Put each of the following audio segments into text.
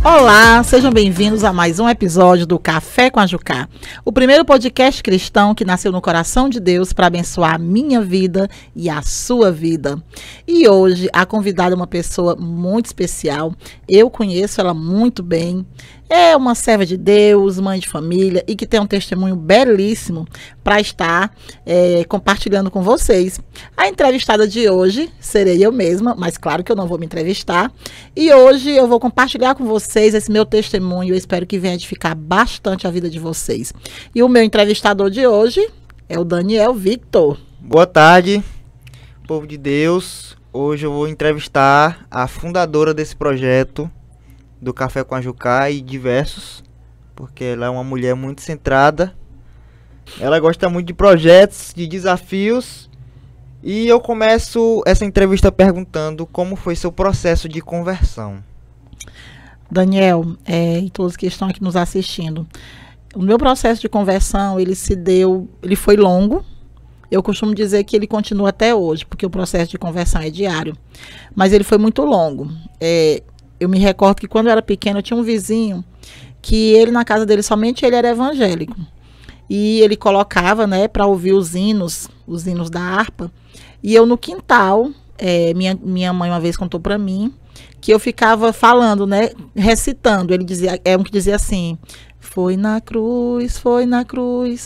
Olá, sejam bem-vindos a mais um episódio do Café com a Jucá, o primeiro podcast cristão que nasceu no coração de Deus para abençoar a minha vida e a sua vida. E hoje a convidada é uma pessoa muito especial, eu conheço ela muito bem, é uma serva de Deus, mãe de família e que tem um testemunho belíssimo para estar compartilhando com vocês. A entrevistada de hoje serei eu mesma, mas claro que eu não vou me entrevistar. E hoje eu vou compartilhar com vocês esse meu testemunho. Eu espero que venha edificar bastante a vida de vocês. E o meu entrevistador de hoje é o Daniel Victor. Boa tarde, povo de Deus. Hoje eu vou entrevistar a fundadora desse projeto do Café com a Jucá e diversos, porque ela é uma mulher muito centrada. Ela gosta muito de projetos, de desafios. E eu começo essa entrevista perguntando como foi seu processo de conversão. Daniel, e todos que estão aqui nos assistindo, o meu processo de conversão, ele foi longo. Eu costumo dizer que ele continua até hoje, porque o processo de conversão é diário. Mas ele foi muito longo. Eu me recordo que quando eu era pequena, eu tinha um vizinho que ele, na casa dele, somente ele era evangélico. E ele colocava, para ouvir os hinos da harpa. E eu no quintal, minha mãe uma vez contou para mim, que eu ficava falando, recitando. Ele dizia, um que dizia assim: foi na cruz,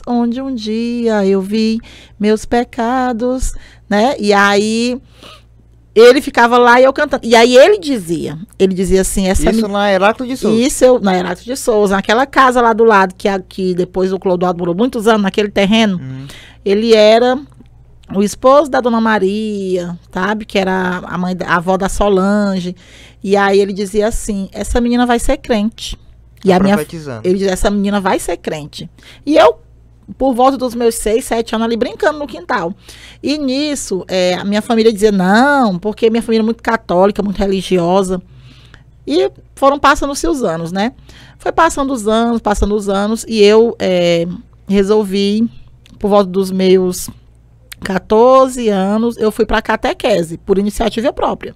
onde um dia eu vi meus pecados, E aí ele ficava lá e eu cantando. E aí ele dizia assim... Isso na Heráclito de Souza? Isso, na Heráclito de Souza, naquela casa lá do lado, que depois o Clodoaldo morou muitos anos naquele terreno. Ele era o esposo da Dona Maria, sabe? Que era a avó da Solange. E aí ele dizia assim: essa menina vai ser crente. Ele dizia: essa menina vai ser crente. E eu, por volta dos meus 6, 7 anos ali brincando no quintal. E nisso, a minha família dizia não, porque minha família é muito católica, muito religiosa. E foram passando-se os anos, Foi passando os anos, e eu resolvi, por volta dos meus 14 anos, eu fui para a catequese, por iniciativa própria.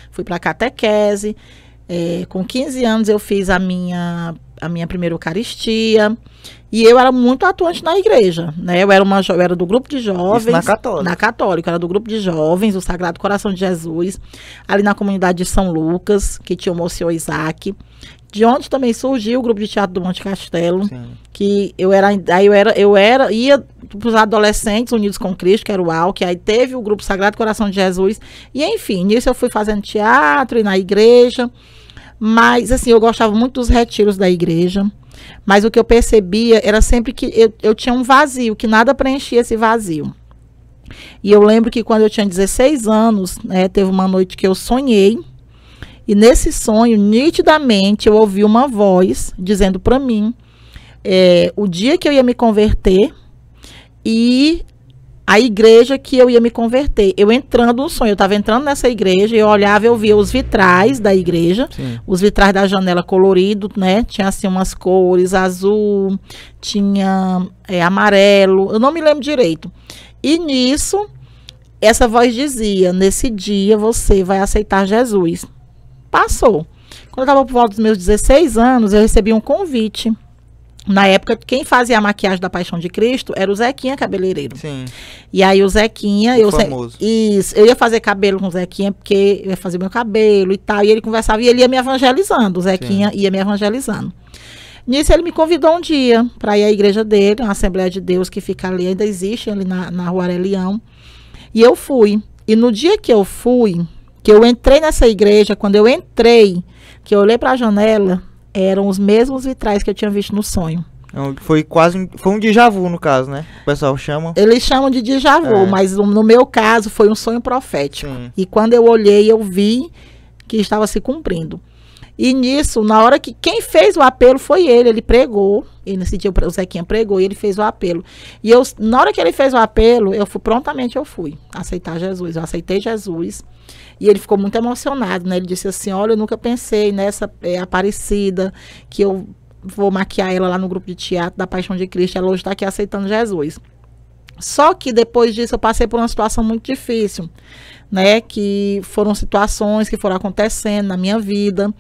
Fui para a catequese, com 15 anos eu fiz a minha primeira Eucaristia. E eu era muito atuante na igreja, Eu era do grupo de jovens. Isso na Católica? Na Católica, era do grupo de jovens, o Sagrado Coração de Jesus, ali na comunidade de São Lucas, que tinha o Monsenhor Isaac, de onde também surgiu o grupo de teatro do Monte Castelo. Sim. Que ia para os adolescentes unidos com Cristo, que era o ALC, aí teve o grupo Sagrado Coração de Jesus, e enfim, nisso eu fui fazendo teatro e na igreja. Mas, assim, eu gostava muito dos retiros da igreja. Mas o que eu percebia era sempre que eu tinha um vazio, que nada preenchia esse vazio. E eu lembro que quando eu tinha 16 anos, teve uma noite que eu sonhei. E nesse sonho, nitidamente, eu ouvi uma voz dizendo para mim o dia que eu ia me converter e a igreja que eu ia me converter. Eu entrando no sonho, eu estava entrando nessa igreja, eu olhava e eu via os vitrais da igreja. Sim. Os vitrais da janela colorido, Tinha assim umas cores, azul, tinha amarelo, eu não me lembro direito. E nisso, essa voz dizia: nesse dia você vai aceitar Jesus. Passou. Quando eu estava por volta dos meus 16 anos, eu recebi um convite. Na época, quem fazia a maquiagem da Paixão de Cristo era o Zequinha cabeleireiro. Sim. E aí o Zequinha... famoso. Eu ia fazer cabelo com o Zequinha, porque eu ia fazer meu cabelo e tal. E ele conversava e ele ia me evangelizando. O Zequinha ia me evangelizando. Nisso ele me convidou um dia para ir à igreja dele, uma Assembleia de Deus que fica ali, ainda existe ali na Rua Arelião. E eu fui. E no dia que eu fui, que eu entrei nessa igreja, quando eu entrei, que eu olhei para a janela, eram os mesmos vitrais que eu tinha visto no sonho. Foi um déjà vu, no caso, O pessoal chama. Eles chamam de déjà vu, mas no meu caso foi um sonho profético. Sim. E quando eu olhei, eu vi que estava se cumprindo. E nisso, na hora que quem fez o apelo foi ele pregou. E nesse dia o Zequinha pregou e ele fez o apelo. E na hora que ele fez o apelo, prontamente eu fui aceitar Jesus. Eu aceitei Jesus. E ele ficou muito emocionado, Ele disse assim: olha, eu nunca pensei nessa Aparecida, que eu vou maquiar ela lá no grupo de teatro da Paixão de Cristo. Ela hoje está aqui aceitando Jesus. Só que depois disso eu passei por uma situação muito difícil. né? Que foram situações que foram acontecendo na minha vida.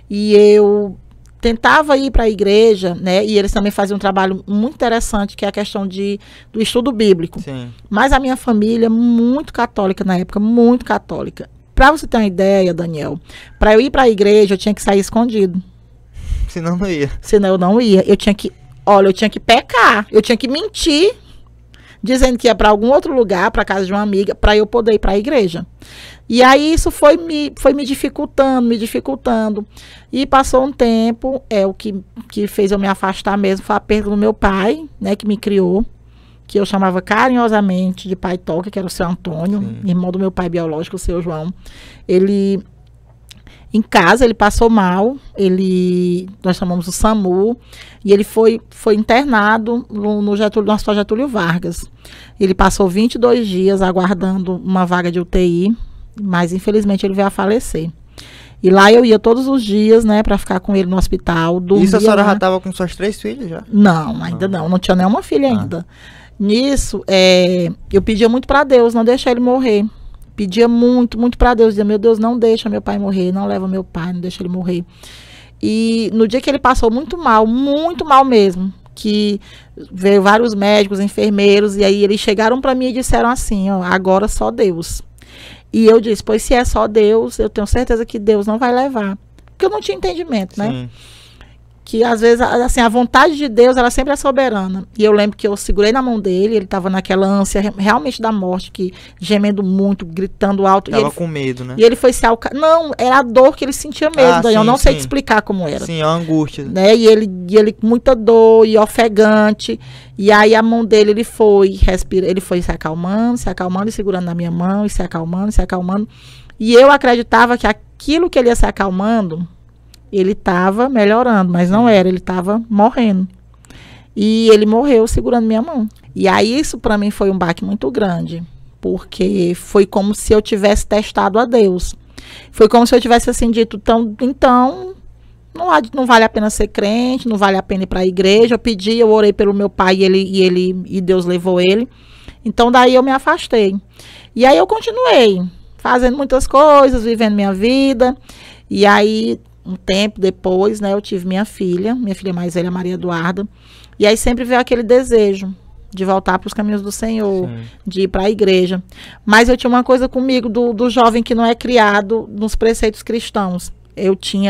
E eu tentava ir para a igreja, né? E eles também faziam um trabalho muito interessante, que é a questão do estudo bíblico. Sim. Mas a minha família, muito católica na época, muito católica. Para você ter uma ideia, Daniel, para eu ir para a igreja, eu tinha que sair escondido. Senão não ia. Senão eu não ia. Eu tinha que pecar, eu tinha que mentir, dizendo que ia para algum outro lugar, para casa de uma amiga, para eu poder ir para a igreja. E aí isso foi me dificultando. E passou um tempo, o que fez eu me afastar mesmo foi a perda do meu pai, né, que me criou, que eu chamava carinhosamente de pai Toca, que era o seu Antônio, irmão do meu pai biológico, o seu João. Ele, em casa, ele passou mal, nós chamamos o SAMU, e ele foi internado no Hospital Getúlio Vargas. Ele passou 22 dias aguardando uma vaga de UTI, mas infelizmente ele veio a falecer. E lá eu ia todos os dias, né, para ficar com ele no hospital. Isso a senhora já estava com suas 3 filhas já? Não, ainda não tinha nenhuma filha ainda. Nisso, eu pedia muito para Deus não deixar ele morrer. Pedia muito, muito para Deus. Dizia, meu Deus, não deixa meu pai morrer, não leva meu pai, não deixa ele morrer. E no dia que ele passou muito mal mesmo, que veio vários médicos, enfermeiros, e aí eles chegaram para mim e disseram assim, ó, agora só Deus. E eu disse, pois se é só Deus, eu tenho certeza que Deus não vai levar. Porque eu não tinha entendimento, né? Sim. Que às vezes, assim, a vontade de Deus, ela sempre é soberana. E eu lembro que eu segurei na mão dele, ele estava naquela ânsia realmente da morte, que gemendo muito, gritando alto. Tava com medo, né? E ele foi se Não, era a dor que ele sentia mesmo, Daniel. Eu não sei te explicar como era. Sim, a angústia. Né? E ele com muita dor e ofegante. E aí a mão dele, ele foi se acalmando e segurando na minha mão, e se acalmando. E eu acreditava que aquilo que ele ia se acalmando, ele estava melhorando, mas não era, ele estava morrendo. E ele morreu segurando minha mão. E aí isso para mim foi um baque muito grande, porque foi como se eu tivesse testado a Deus. Foi como se eu tivesse assim dito, então não vale a pena ser crente, não vale a pena ir para a igreja. Eu orei pelo meu pai e Deus levou ele. Então daí eu me afastei. E aí eu continuei fazendo muitas coisas, vivendo minha vida. E aí um tempo depois, né, eu tive minha filha mais velha, Maria Eduarda, e aí sempre veio aquele desejo de voltar para os caminhos do Senhor, de ir para a igreja. Mas eu tinha uma coisa comigo do jovem que não é criado nos preceitos cristãos.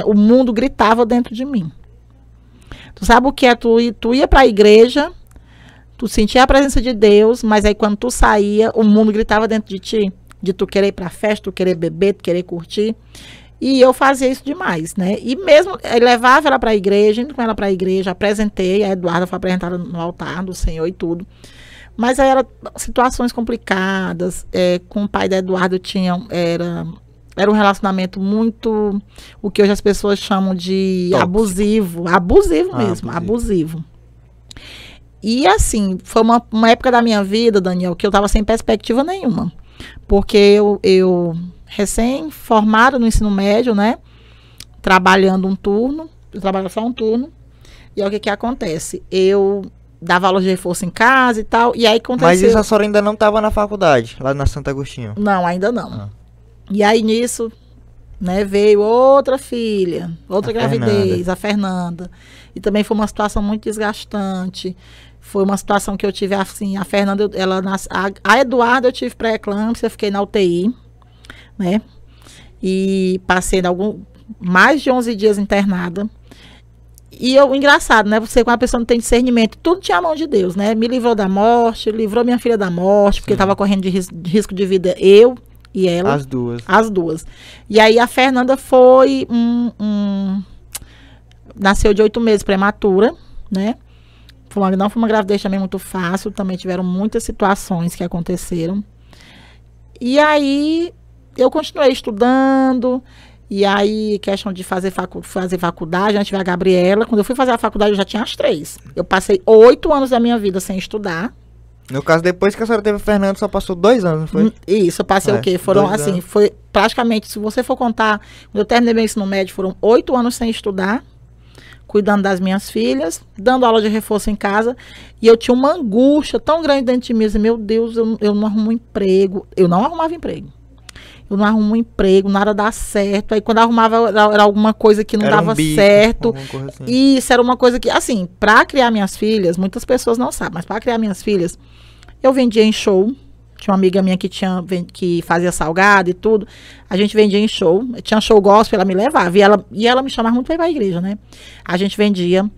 O mundo gritava dentro de mim. Tu sabe o que é? Tu ia para a igreja, tu sentia a presença de Deus, mas aí quando tu saía, o mundo gritava dentro de ti, de tu querer ir para a festa, tu querer beber, tu querer curtir. E eu fazia isso demais, né? E mesmo, levava ela para a igreja, indo com ela para a igreja, apresentei, a Eduarda foi apresentada no altar do Senhor e tudo. Mas aí eram situações complicadas, com o pai da Eduarda era um relacionamento muito, o que hoje as pessoas chamam de abusivo mesmo, abusivo. E assim, foi uma época da minha vida, Daniel, que eu estava sem perspectiva nenhuma. Porque eu recém-formada no ensino médio, né? Trabalhando um turno. Eu trabalhava só um turno. E aí o que acontece? Eu dava aula de reforço em casa e tal. E aí aconteceu... Mas isso a senhora ainda não estava na faculdade, lá na Santo Agostinho? Não, ainda não. E aí nisso, né, veio outra filha, outra gravidez, a Fernanda. E também foi uma situação muito desgastante. Foi uma situação que eu tive assim, a Fernanda, a Eduarda eu tive pré-eclâmpsia, fiquei na UTI, né? E passei mais de 11 dias internada. E engraçado, né? Você, quando a pessoa não tem discernimento, tudo tinha a mão de Deus, né? Me livrou da morte, livrou minha filha da morte, porque estava correndo de risco de vida, eu e ela. As duas. E aí a Fernanda foi nasceu de 8 meses prematura, né? Não foi uma gravidez também muito fácil, também tiveram muitas situações que aconteceram. E aí eu continuei estudando, e aí questão de fazer faculdade, antes tive a Gabriela. Quando eu fui fazer a faculdade eu já tinha as 3. Eu passei 8 anos da minha vida sem estudar. No caso, depois que a senhora teve o Fernando, só passou 2 anos, não foi? Isso, eu passei o quê? Foram assim, anos. Foi praticamente, se você for contar, quando eu terminei meu ensino médio, foram 8 anos sem estudar, cuidando das minhas filhas, dando aula de reforço em casa, e eu tinha uma angústia tão grande dentro de mim, meu Deus, eu não arrumo emprego. Eu não arrumava emprego. eu não arrumo um emprego, nada dá certo. Aí quando eu arrumava era alguma coisa que não Era dava um bico, certo. alguma coisa assim. E isso era uma coisa que, assim, pra criar minhas filhas, muitas pessoas não sabem, mas pra criar minhas filhas, eu vendia em show. Tinha uma amiga minha que fazia salgado e tudo. A gente vendia em show. Tinha show gospel, ela me levava. E ela me chamava muito pra ir pra igreja, né? A gente vendia.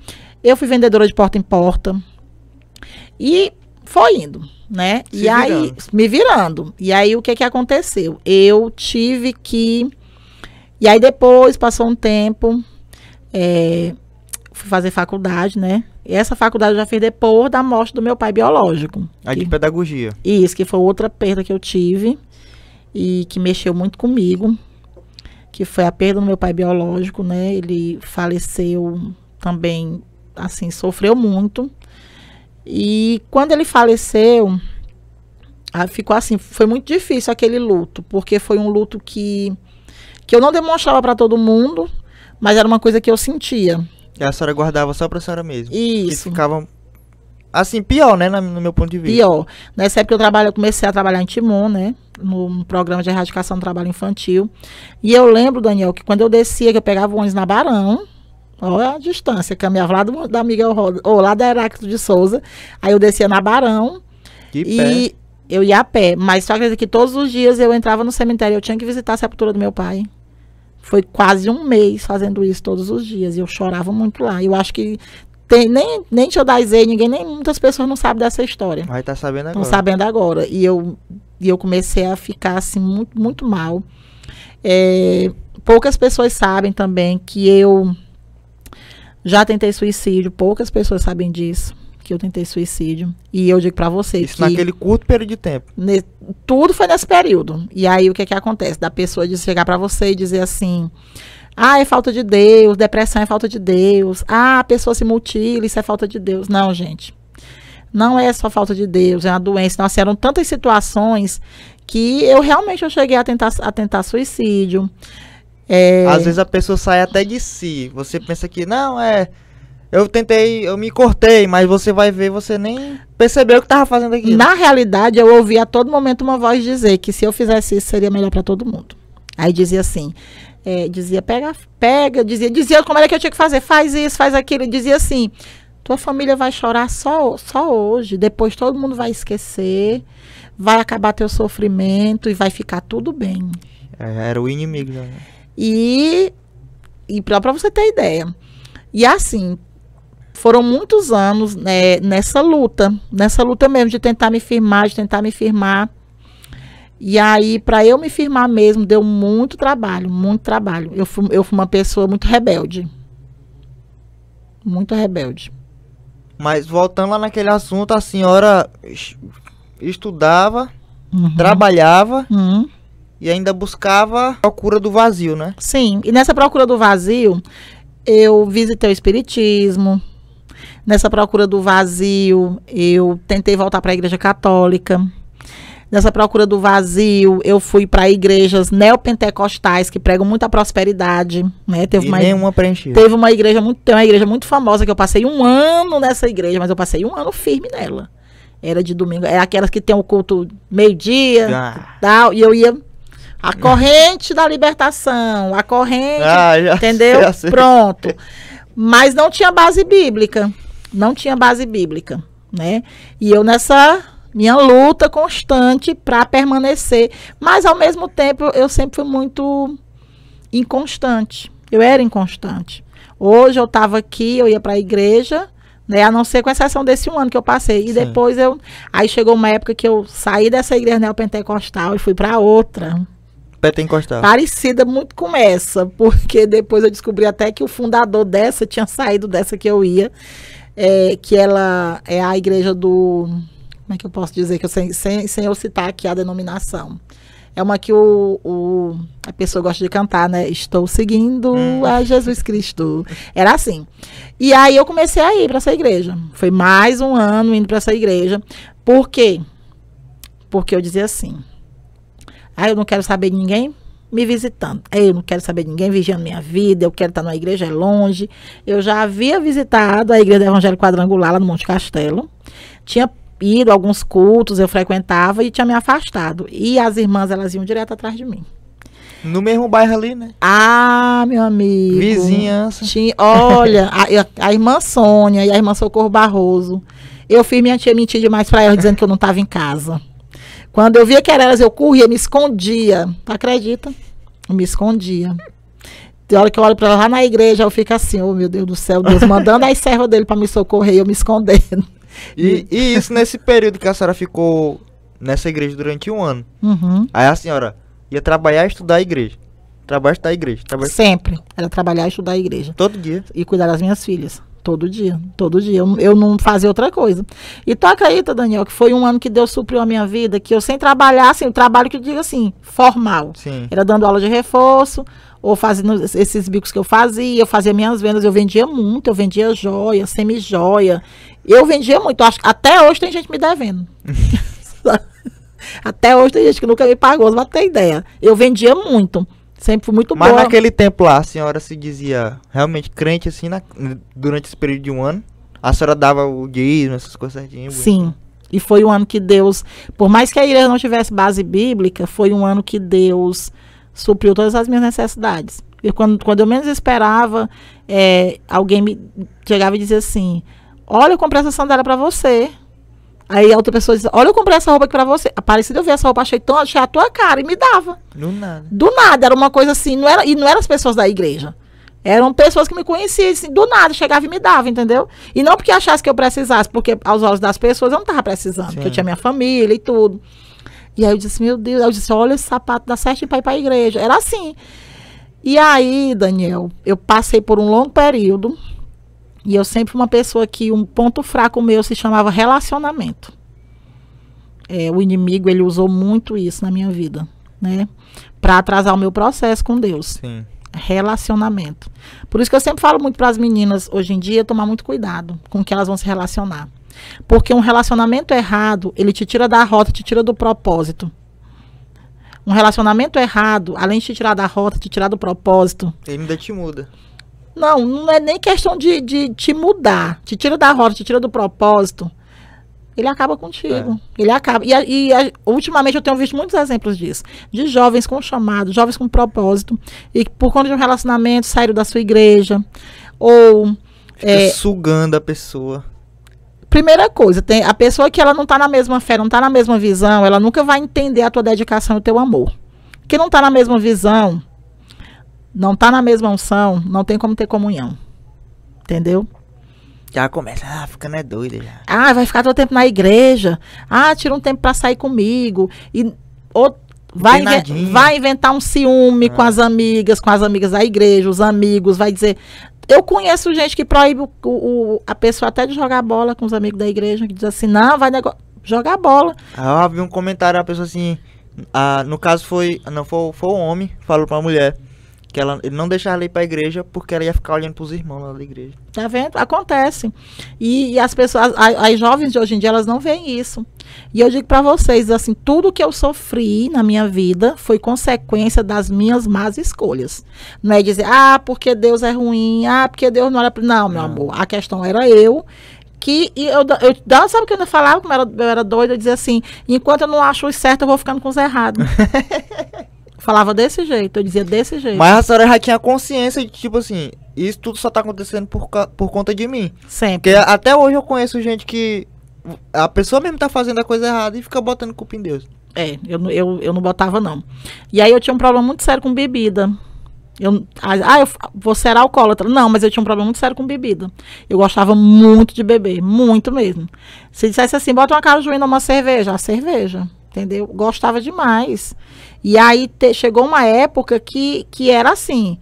Eu fui vendedora de porta em porta. E foi indo, né? Se e aí, virando. me virando. E aí, o que que aconteceu? Eu tive que... E aí, depois, passou um tempo, fui fazer faculdade, né? E essa faculdade eu já fiz depois da morte do meu pai biológico. A de pedagogia. Isso, que foi outra perda que eu tive e que mexeu muito comigo, que foi a perda do meu pai biológico, né? Ele faleceu também, assim, sofreu muito. E quando ele faleceu, ficou assim, foi muito difícil aquele luto, porque foi um luto que eu não demonstrava para todo mundo, mas era uma coisa que eu sentia. E a senhora guardava só pra senhora mesmo. Isso. Que ficava, assim, pior, né? No meu ponto de vista. Pior. Nessa época eu comecei a trabalhar em Timon, né? No programa de erradicação do trabalho infantil. E eu lembro, Daniel, que quando eu descia, que eu pegava o ônibus na Barão, olha a distância, caminhava lá da Miguel Roda, ou lá da Heráclito de Souza, aí eu descia na Barão De e pé. eu ia a pé. Mas só acredita que todos os dias eu entrava no cemitério, eu tinha que visitar a sepultura do meu pai. Foi quase um mês fazendo isso todos os dias. E eu chorava muito lá. Eu acho que nem Tio Daizê, nem muitas pessoas não sabem dessa história. Vai estar sabendo agora. Estão sabendo agora. E eu comecei a ficar assim, muito, muito mal. Poucas pessoas sabem também que eu já tentei suicídio. Poucas pessoas sabem disso, que eu tentei suicídio. E eu digo pra você Isso que... naquele curto período de tempo. Tudo foi nesse período. E aí, o que que acontece? Da pessoa de chegar pra você e dizer assim... Ah, é falta de Deus, depressão é falta de Deus. Ah, a pessoa se mutila, isso é falta de Deus. Não, gente. Não é só falta de Deus, é uma doença. Nossa, eram tantas situações que eu realmente cheguei a tentar suicídio. Às vezes a pessoa sai até de si. Você pensa que, não, eu me cortei, mas você vai ver, você nem percebeu o que tava fazendo aqui. Na realidade, eu ouvi a todo momento uma voz dizer que se eu fizesse isso, seria melhor para todo mundo. Aí dizia assim, dizia, pega, dizia como era que eu tinha que fazer, faz isso, faz aquilo, dizia assim, tua família vai chorar só hoje, depois todo mundo vai esquecer, vai acabar teu sofrimento e vai ficar tudo bem. Era o inimigo, né? E para você ter ideia. E assim, foram muitos anos, né, nessa luta mesmo, de tentar me firmar. E aí, para eu me firmar mesmo, deu muito trabalho, muito trabalho. Eu fui uma pessoa muito rebelde. Muito rebelde. Mas voltando lá naquele assunto, a senhora estudava, Uhum. trabalhava Uhum. e ainda buscava a procura do vazio, né? Sim, e nessa procura do vazio, eu visitei o espiritismo. Nessa procura do vazio, eu tentei voltar para a igreja católica. Nessa procura do vazio, eu fui para igrejas neopentecostais que pregam muita prosperidade, né? E nenhuma preenchida. Tem uma igreja muito famosa que eu passei um ano nessa igreja, mas eu passei um ano firme nela. Era de domingo, é aquelas que tem o culto meio-dia, tal, e eu ia a corrente da libertação, a corrente, entendeu? Pronto. Mas não tinha base bíblica. Não tinha base bíblica, né? E eu nessa minha luta constante para permanecer. Mas, ao mesmo tempo, eu sempre fui muito inconstante. Eu era inconstante. Hoje eu estava aqui, eu ia para a igreja, né? A não ser com exceção desse um ano que eu passei. E Sim. depois aí chegou uma época que eu saí dessa igreja neopentecostal e fui para outra. Pentecostal. Parecida muito com essa, porque depois eu descobri até que o fundador dessa tinha saído dessa que eu ia, que ela é a igreja do... Como é que eu posso dizer? Que eu sem eu citar aqui a denominação. É uma que a pessoa gosta de cantar, né? Estou seguindo a Jesus Cristo. Era assim. E aí eu comecei a ir para essa igreja. Foi mais um ano indo para essa igreja. Por quê? Porque eu dizia assim... eu não quero saber de ninguém me visitando. Eu não quero saber de ninguém vigiando minha vida. Eu quero estar numa igreja longe. Eu já havia visitado a igreja do Evangelho Quadrangular lá no Monte Castelo. Tinha ido a alguns cultos, eu frequentava e tinha me afastado. E as irmãs, elas iam direto atrás de mim. No mesmo bairro ali, né? Ah, meu amigo. Vizinhança. Olha, a irmã Sônia e a irmã Socorro Barroso. Eu fiz minha tia mentir demais pra ela, dizendo que eu não estava em casa. Quando eu via que era elas, eu corria, me escondia. Tu acredita? Eu me escondia. Tem hora que eu olho pra ela lá na igreja, eu fico assim, oh meu Deus do céu, Deus mandando as servas dele pra me socorrer, eu me escondendo. E isso nesse período que a senhora ficou nessa igreja durante 1 ano. Uhum. Aí a senhora ia trabalhar e estudar a igreja. Trabalhar e estudar a igreja. Sempre. Era trabalhar e estudar a igreja. Todo dia. E cuidar das minhas filhas. Todo dia. Todo dia. Eu não fazia outra coisa. E tu acredita, Daniel, que foi 1 ano que Deus supriu a minha vida, que eu sem trabalhar, assim, o trabalho que eu digo assim, formal. Sim. Era dando aula de reforço, ou fazendo esses bicos que eu fazia minhas vendas, eu vendia muito, eu vendia joia, semi-joia. Eu vendia muito. Acho que até hoje tem gente me devendo. Até hoje tem gente que nunca me pagou, pra ter ideia. Eu vendia muito. Sempre fui muito boa. Mas naquele tempo lá, a senhora se dizia realmente crente, assim, durante esse período de 1 ano? A senhora dava o dízimo, essas coisas certinho? Sim. E foi 1 ano que Deus, por mais que a igreja não tivesse base bíblica, foi 1 ano que Deus supriu todas as minhas necessidades. E quando eu menos esperava, alguém me chegava e dizia assim, olha, eu comprei essa sandália pra você. Aí a outra pessoa dizia, olha, eu comprei essa roupa aqui pra você. Parecido eu vi essa roupa, achei a tua cara e me dava. Do nada. Do nada, era uma coisa assim, não eram as pessoas da igreja. Eram pessoas que me conheciam, assim, do nada, chegava e me dava, entendeu? E não porque achasse que eu precisasse, porque aos olhos das pessoas eu não estava precisando, Sim. porque eu tinha minha família e tudo. E aí eu disse, meu Deus, eu disse, olha, esse sapato dá certinho pra ir pra igreja. Era assim. E aí, Daniel, eu passei por um longo período, e eu sempre fui uma pessoa que um ponto fraco meu se chamava relacionamento. O inimigo, ele usou muito isso na minha vida, né? Pra atrasar o meu processo com Deus. Sim. Relacionamento. Por isso que eu sempre falo muito para as meninas hoje em dia tomar muito cuidado com que elas vão se relacionar. Porque um relacionamento errado, ele te tira da rota, te tira do propósito. Um relacionamento errado, além de te tirar da rota, te tirar do propósito. Ele ainda te muda. Não é nem questão de te mudar. Te tira da rota, te tira do propósito. Ele acaba contigo. Ele acaba. Ultimamente eu tenho visto muitos exemplos disso. De jovens com chamado, jovens com propósito. E por conta de um relacionamento saíram da sua igreja. Ou. Fica sugando a pessoa. Primeira coisa, tem a pessoa que ela não está na mesma fé, não está na mesma visão, ela nunca vai entender a tua dedicação e o teu amor. Quem não está na mesma visão, não está na mesma unção, não tem como ter comunhão. Entendeu? Já começa, ficando doida já. Vai ficar todo tempo na igreja. Tira um tempo para sair comigo. E vai inventar um ciúme com as amigas da igreja, os amigos, vai dizer... Eu conheço gente que proíbe a pessoa até de jogar bola com os amigos da igreja, que diz assim, não, vai jogar bola. Eu vi um comentário, a pessoa assim, no caso foi o homem, falou pra mulher, que ele não deixava ela ir pra igreja porque ela ia ficar olhando pros irmãos lá da igreja. Tá vendo? Acontece. E as pessoas, as jovens de hoje em dia, elas não veem isso. E eu digo pra vocês, assim, tudo que eu sofri na minha vida foi consequência das minhas más escolhas. Não é dizer, porque Deus é ruim, porque Deus não olha pra... Não, meu amor, a questão era eu sabe o que eu ainda falava, como eu era doida, eu dizia assim, enquanto eu não acho o certo, eu vou ficando com os errados. Falava desse jeito, eu dizia desse jeito. Mas a senhora já tinha consciência de, tipo assim, isso tudo só tá acontecendo por conta de mim. Sempre. Porque até hoje eu conheço gente que a pessoa mesmo tá fazendo a coisa errada e fica botando culpa em Deus. Eu não botava, não. E aí eu tinha um problema muito sério com bebida. Você era alcoólatra. Não, mas eu tinha um problema muito sério com bebida. Eu gostava muito de beber, muito mesmo. Se dissesse assim, bota uma cajuína numa cerveja, a cerveja, entendeu? Gostava demais. E aí chegou uma época que era assim,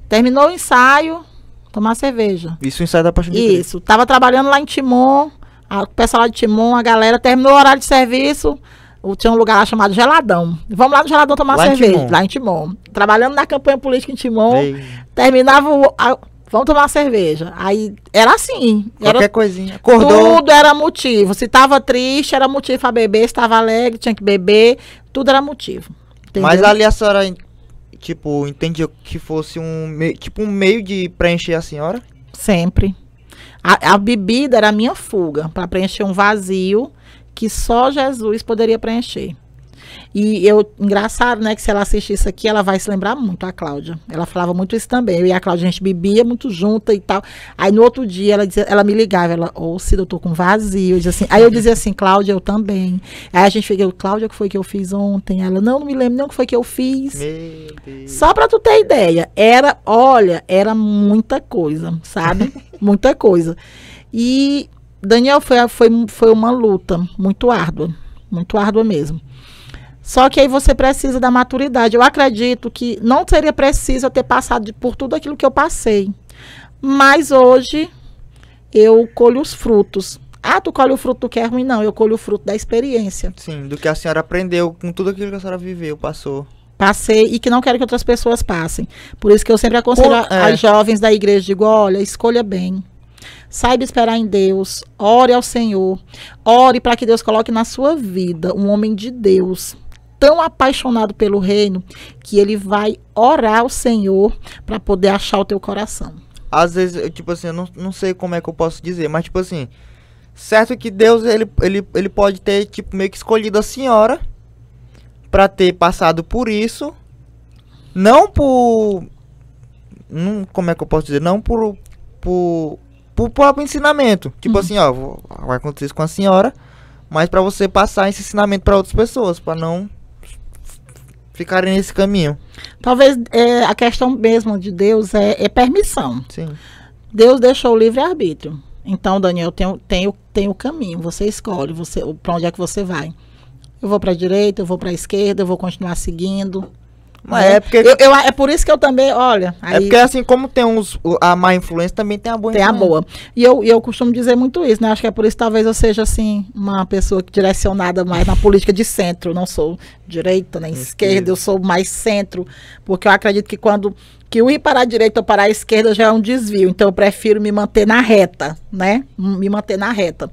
terminou o ensaio, tomar cerveja. Isso o ensaio da Paixão de Cristo. Isso, tava trabalhando lá em Timon, o pessoal lá de Timon, a galera terminou o horário de serviço, tinha um lugar lá chamado Geladão. Vamos lá no Geladão tomar cerveja, lá em Timon. Trabalhando na campanha política em Timon, terminava vamos tomar cerveja. Aí era assim. Qualquer coisinha. Acordou. Tudo era motivo. Se tava triste, era motivo pra beber. Se tava alegre, tinha que beber. Tudo era motivo. Entendeu? Mas ali a senhora, tipo, entendia que fosse um meio de preencher a senhora? Sempre. A bebida era a minha fuga pra preencher um vazio que só Jesus poderia preencher. E engraçado, né, que se ela assistir isso aqui, ela vai se lembrar muito, a Cláudia. Ela falava muito isso também. Eu e a Cláudia, a gente bebia muito junta e tal. Aí no outro dia, ela me ligava, Cida, eu tô com vazio. Eu dizia assim, aí eu dizia assim, Cláudia, eu também. Aí a gente fica, Cláudia, o que foi que eu fiz ontem? Ela, não me lembro nem o que foi que eu fiz. Meu Deus. Só pra tu ter ideia, era muita coisa, sabe? Muita coisa. E, Daniel, foi uma luta muito árdua mesmo. Só que aí você precisa da maturidade. Eu acredito que não seria preciso eu ter passado por tudo aquilo que eu passei. Mas hoje eu colho os frutos. Ah, tu colhe o fruto do que é ruim? Não, eu colho o fruto da experiência. Sim, do que a senhora aprendeu com tudo aquilo que a senhora viveu, passou. Passei e que não quero que outras pessoas passem. Por isso que eu sempre aconselho as jovens da igreja, digo, olha, escolha bem. Saiba esperar em Deus, ore ao Senhor, ore para que Deus coloque na sua vida um homem de Deus, tão apaixonado pelo reino, que ele vai orar ao Senhor para poder achar o teu coração. Às vezes, tipo assim, eu não sei como é que eu posso dizer, mas tipo assim, certo que Deus, ele pode ter, tipo, meio que escolhido a senhora para ter passado por isso, não por... como é que eu posso dizer? Não por próprio ensinamento. Tipo assim, ó, vai acontecer isso com a senhora, mas para você passar esse ensinamento para outras pessoas, para não ficarem nesse caminho. Talvez a questão mesmo de Deus é permissão. Sim. Deus deixou o livre-arbítrio. Então, Daniel, tem o caminho, você escolhe para onde é que você vai. Eu vou para a direita, eu vou para a esquerda, eu vou continuar seguindo. Mas é porque... é por isso que eu também, olha... Aí, é porque assim, como tem a má influência, também tem a boa influência. Tem a boa. E eu costumo dizer muito isso, né? Acho que é por isso que talvez eu seja, assim, uma pessoa direcionada mais na política de centro. Eu não sou direita nem esquerda, eu sou mais centro. Porque eu acredito que eu ir para a direita ou para a esquerda já é um desvio. Então eu prefiro me manter na reta, né? Me manter na reta.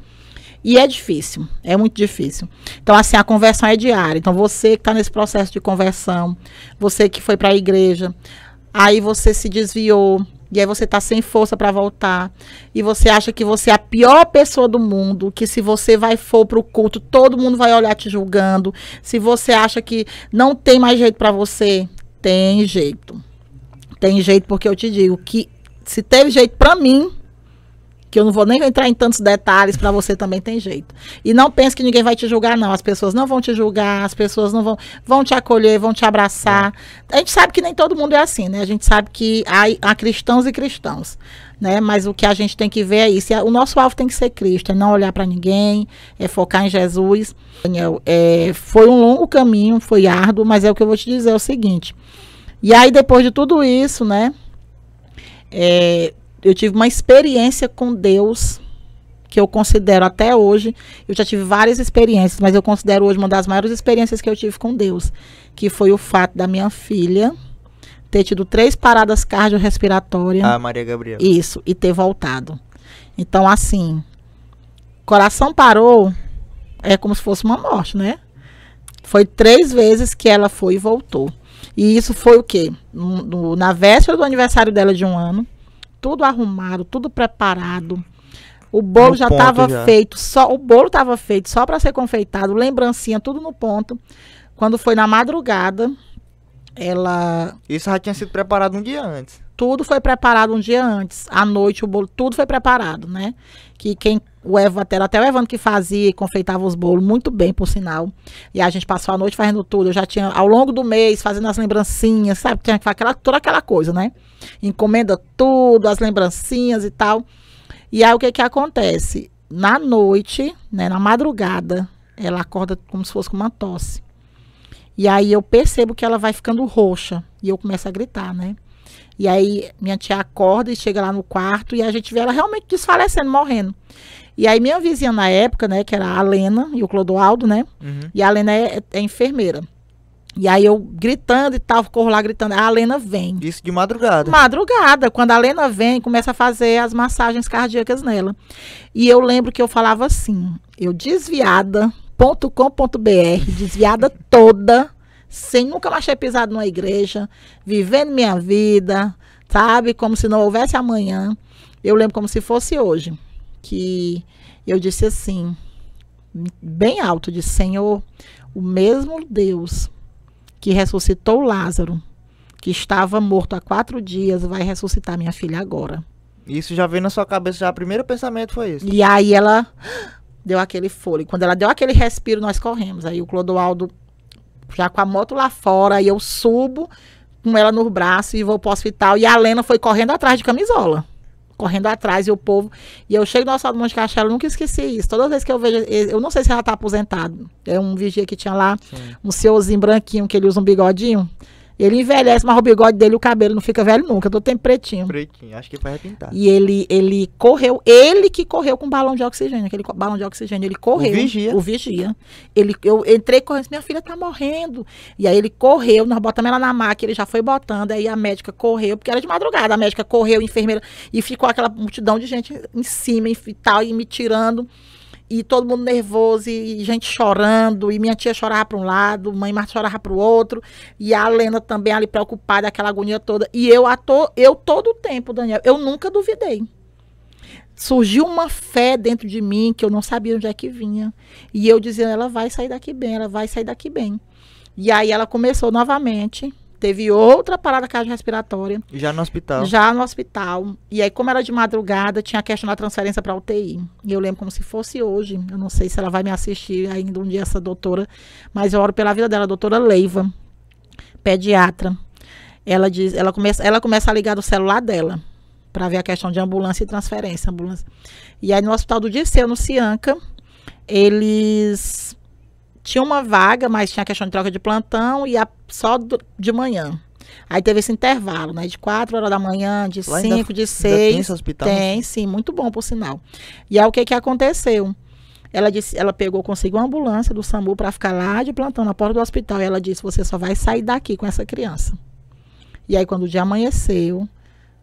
E é difícil, é muito difícil. Então, assim, a conversão é diária. Então, você que está nesse processo de conversão, você que foi para a igreja, aí você se desviou, e aí você está sem força para voltar, e você acha que você é a pior pessoa do mundo, que se você for para o culto, todo mundo vai olhar te julgando. Se você acha que não tem mais jeito para você, tem jeito. Tem jeito, porque eu te digo que se teve jeito para mim, que eu não vou nem entrar em tantos detalhes, para você também tem jeito. E não pense que ninguém vai te julgar, não. As pessoas não vão te julgar, as pessoas não vão te acolher, vão te abraçar. A gente sabe que nem todo mundo é assim, né? A gente sabe que há cristãos e cristãos, né? Mas o que a gente tem que ver é isso. O nosso alvo tem que ser Cristo, é não olhar para ninguém, é focar em Jesus. Daniel, foi um longo caminho, foi árduo, mas é o que eu vou te dizer, é o seguinte. E aí, depois de tudo isso, né? Eu tive uma experiência com Deus que eu considero até hoje, eu já tive várias experiências, mas eu considero hoje uma das maiores experiências que eu tive com Deus, que foi o fato da minha filha ter tido 3 paradas cardiorrespiratórias. Ah, Maria Gabriela. Isso, e ter voltado. Então, assim, coração parou, é como se fosse uma morte, né? Foi 3 vezes que ela foi e voltou. E isso foi o quê? Na véspera do aniversário dela de 1 ano, tudo arrumado, tudo preparado. O bolo já estava feito, o bolo estava feito só para ser confeitado, lembrancinha, tudo no ponto. Quando foi na madrugada, Isso já tinha sido preparado um dia antes. Tudo foi preparado um dia antes. À noite, o bolo, tudo foi preparado, né? Até o Evandro que fazia e confeitava os bolos muito bem, por sinal. E a gente passou a noite fazendo tudo. Eu já tinha, ao longo do mês, fazendo as lembrancinhas, sabe? Tinha que fazer toda aquela coisa, né? Encomenda tudo, as lembrancinhas e tal. E aí, o que acontece? Na noite, né, na madrugada, ela acorda como se fosse com uma tosse. E aí, eu percebo que ela vai ficando roxa. E eu começo a gritar, né? E aí, minha tia acorda e chega lá no quarto e a gente vê ela realmente desfalecendo, morrendo. E aí, minha vizinha na época, né, que era a Lena e o Clodoaldo, né? Uhum. E a Lena é enfermeira. E aí, eu gritando e tal, corro lá gritando, a Lena vem. Isso de madrugada. Madrugada. Quando a Lena vem, começa a fazer as massagens cardíacas nela. E eu lembro que eu falava assim, eu desviada.com.br, desviada toda, sem nunca mais ter pisado numa igreja, vivendo minha vida, sabe? Como se não houvesse amanhã. Eu lembro como se fosse hoje, que eu disse assim, bem alto, disse: Senhor, o mesmo Deus que ressuscitou Lázaro, que estava morto há 4 dias, vai ressuscitar minha filha agora. Isso já veio na sua cabeça, já o primeiro pensamento foi isso. E aí ela deu aquele fôlego. Quando ela deu aquele respiro, nós corremos. Aí o Clodoaldo, já com a moto lá fora, aí eu subo com ela no braço e vou pro hospital. E a Lena foi correndo atrás de camisola. Correndo atrás, e o povo. E eu chego no Hospital do Monte Castelo, nunca esqueci isso. Toda vez que eu vejo, eu não sei se ela tá aposentado. É um vigia que tinha lá, um senhorzinho branquinho, que ele usa um bigodinho. Ele envelhece, mas o bigode dele, o cabelo não fica velho nunca, todo tempo pretinho. Pretinho, acho que foi repintado. E ele correu, ele que correu com balão de oxigênio, aquele balão de oxigênio, ele correu. O vigia. Eu entrei correndo, minha filha tá morrendo. E aí ele correu, nós botamos ela na maca, ele já foi botando, aí a médica correu, porque era de madrugada, a médica correu, a enfermeira, e ficou aquela multidão de gente em cima e tal, e me tirando. E todo mundo nervoso, e gente chorando, e minha tia chorava para um lado, mãe Marta chorava para o outro, e a Lena também ali preocupada, aquela agonia toda. E eu todo o tempo, Daniel, eu nunca duvidei. Surgiu uma fé dentro de mim que eu não sabia onde é que vinha. E eu dizia: ela vai sair daqui bem, ela vai sair daqui bem. E aí ela começou novamente. Teve outra parada cardiorrespiratória. Já no hospital? Já no hospital. E aí, como era de madrugada, tinha a questão da transferência para UTI. E eu lembro como se fosse hoje. Eu não sei se ela vai me assistir ainda um dia, essa doutora. Mas eu oro pela vida dela, a doutora Leiva, pediatra. Ela começa a ligar do celular dela para ver a questão de ambulância e transferência. E aí, no Hospital do Dirceu, no Cianca, eles tinha uma vaga, mas tinha a questão de troca de plantão e só de manhã. Aí teve esse intervalo, né? De 4 horas da manhã, de 5, de 6. Tem esse hospital? Tem, sim, muito bom, por sinal. E aí o que aconteceu? Ela pegou, conseguiu uma ambulância do SAMU para ficar lá de plantão, na porta do hospital. E ela disse: você só vai sair daqui com essa criança. E aí, quando o dia amanheceu,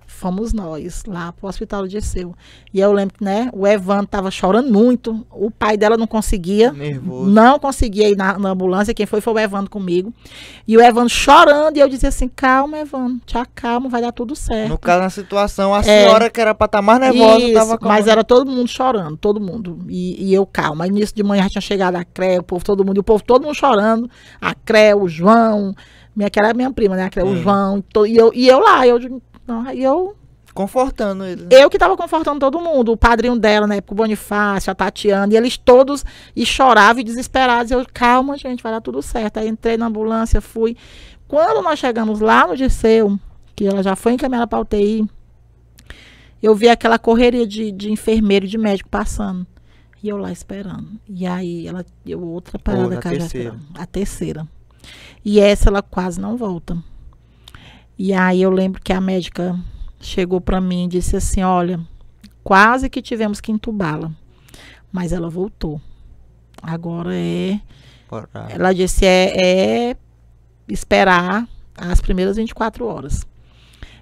fomos nós lá pro Hospital do Dirceu. E eu lembro que, né, o Evandro tava chorando muito, o pai dela não conseguia. Nervoso. Não conseguia ir na ambulância, quem foi o Evandro comigo. E o Evandro chorando, e eu dizia assim: calma, Evandro, te acalma, vai dar tudo certo. No caso, na situação, a senhora que era pra estar mais nervosa, isso, tava calma. Mas era todo mundo chorando, todo mundo. E eu calma. Aí nisso de manhã já tinha chegado a CREA, o povo todo mundo chorando. A CREA, o João, que era a minha prima, né? A CREA, o João, e eu lá, confortando ele. Eu que tava confortando todo mundo. O padrinho dela, na época, o Bonifácio, a Tatiana, e eles todos choravam e desesperados. Eu: calma, gente, vai dar tudo certo. Aí entrei na ambulância, fui. Quando nós chegamos lá no Dirceu, que ela já foi encaminhada para UTI, eu vi aquela correria de enfermeiro e de médico passando. E eu lá esperando. E aí ela deu outra parada, a terceira. E essa ela quase não volta. E aí eu lembro que a médica chegou para mim e disse assim: olha, quase que tivemos que entubá-la, mas ela voltou. Agora ela disse, é esperar as primeiras 24 horas.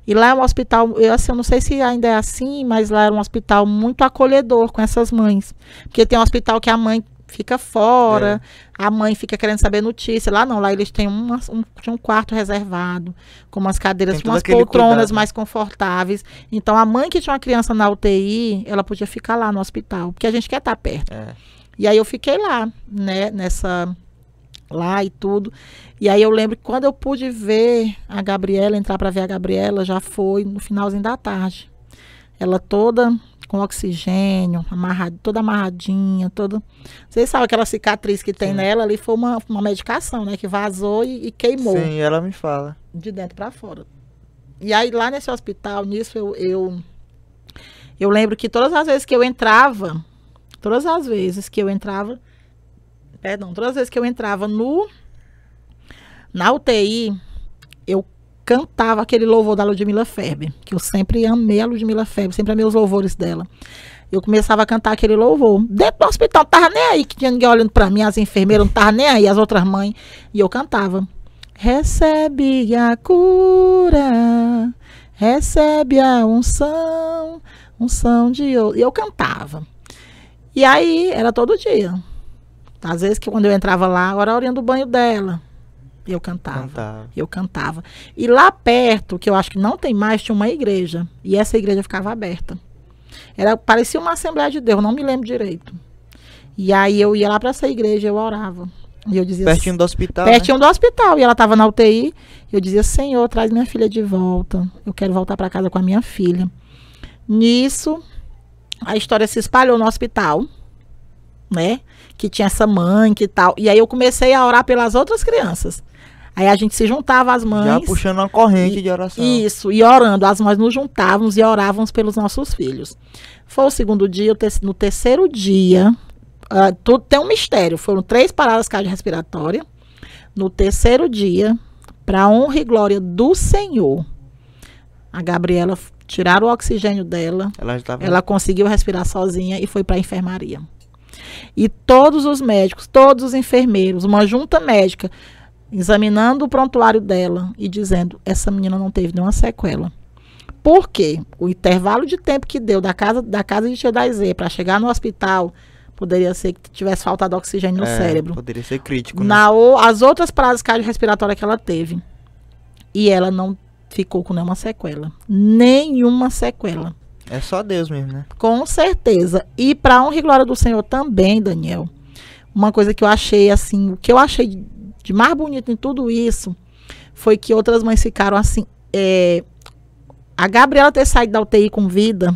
E lá é um hospital, eu não sei se ainda é assim, mas lá era um hospital muito acolhedor com essas mães. Porque tem um hospital que a mãe fica fora, a mãe fica querendo saber notícia. Lá não, lá eles têm um quarto reservado, com umas cadeiras, com umas poltronas mais confortáveis. Então, a mãe que tinha uma criança na UTI, ela podia ficar lá no hospital, porque a gente quer estar perto. E aí eu fiquei lá, né, lá e tudo. E aí eu lembro que quando eu pude ver a Gabriela, entrar para ver a Gabriela, já foi no finalzinho da tarde. Ela toda com oxigênio, toda amarradinha, toda... Vocês sabem aquela cicatriz que tem nela ali, foi uma medicação, né? Que vazou e queimou. Sim, ela me fala. De dentro para fora. E aí lá nesse hospital, nisso eu lembro que todas as vezes que eu entrava na UTI, eu cantava aquele louvor da Ludmila Ferber, que eu sempre amei a Ludmila Ferber, sempre amei os louvores dela. Eu começava a cantar aquele louvor. Dentro do hospital, não tava nem aí, que tinha ninguém olhando pra mim, as enfermeiras não tava nem aí, as outras mães. E eu cantava: recebe a cura, recebe a unção de ouro. E eu cantava. E aí, era todo dia. Às vezes, que quando eu entrava lá, agora a horinha do banho dela, eu cantava. Eu cantava. E lá perto, que eu acho que não tem mais, tinha uma igreja. E essa igreja ficava aberta. Parecia uma Assembleia de Deus, não me lembro direito. E aí eu ia lá para essa igreja, eu orava. E eu dizia Pertinho do hospital, pertinho do hospital. E ela estava na UTI. Eu dizia, Senhor, traz minha filha de volta. Eu quero voltar para casa com a minha filha. Nisso, a história se espalhou no hospital, né? Que tinha essa mãe, que tal. E aí eu comecei a orar pelas outras crianças. Aí a gente se juntava, as mães. Já puxando uma corrente de oração. Isso, e orando. As mães nos juntávamos e orávamos pelos nossos filhos. Foi o segundo dia, no terceiro dia, tudo tem um mistério. Foram 3 paradas cardiorrespiratórias. No terceiro dia, para honra e glória do Senhor, a Gabriela tiraram o oxigênio dela. Ela conseguiu respirar sozinha e foi para a enfermaria. E todos os médicos, todos os enfermeiros, uma junta médica, examinando o prontuário dela e dizendo, essa menina não teve nenhuma sequela. Por quê? O intervalo de tempo que deu da casa de tia Daizê para chegar no hospital, poderia ser que tivesse faltado oxigênio no cérebro. Poderia ser crítico, né? As outras paradas cardiorrespiratórias que ela teve. E ela não ficou com nenhuma sequela. Nenhuma sequela. É só Deus mesmo, né? Com certeza. E para honra e glória do Senhor também, Daniel, uma coisa que eu achei assim, o que eu achei de mais bonito em tudo isso foi que outras mães ficaram assim. A Gabriela ter saído da UTI com vida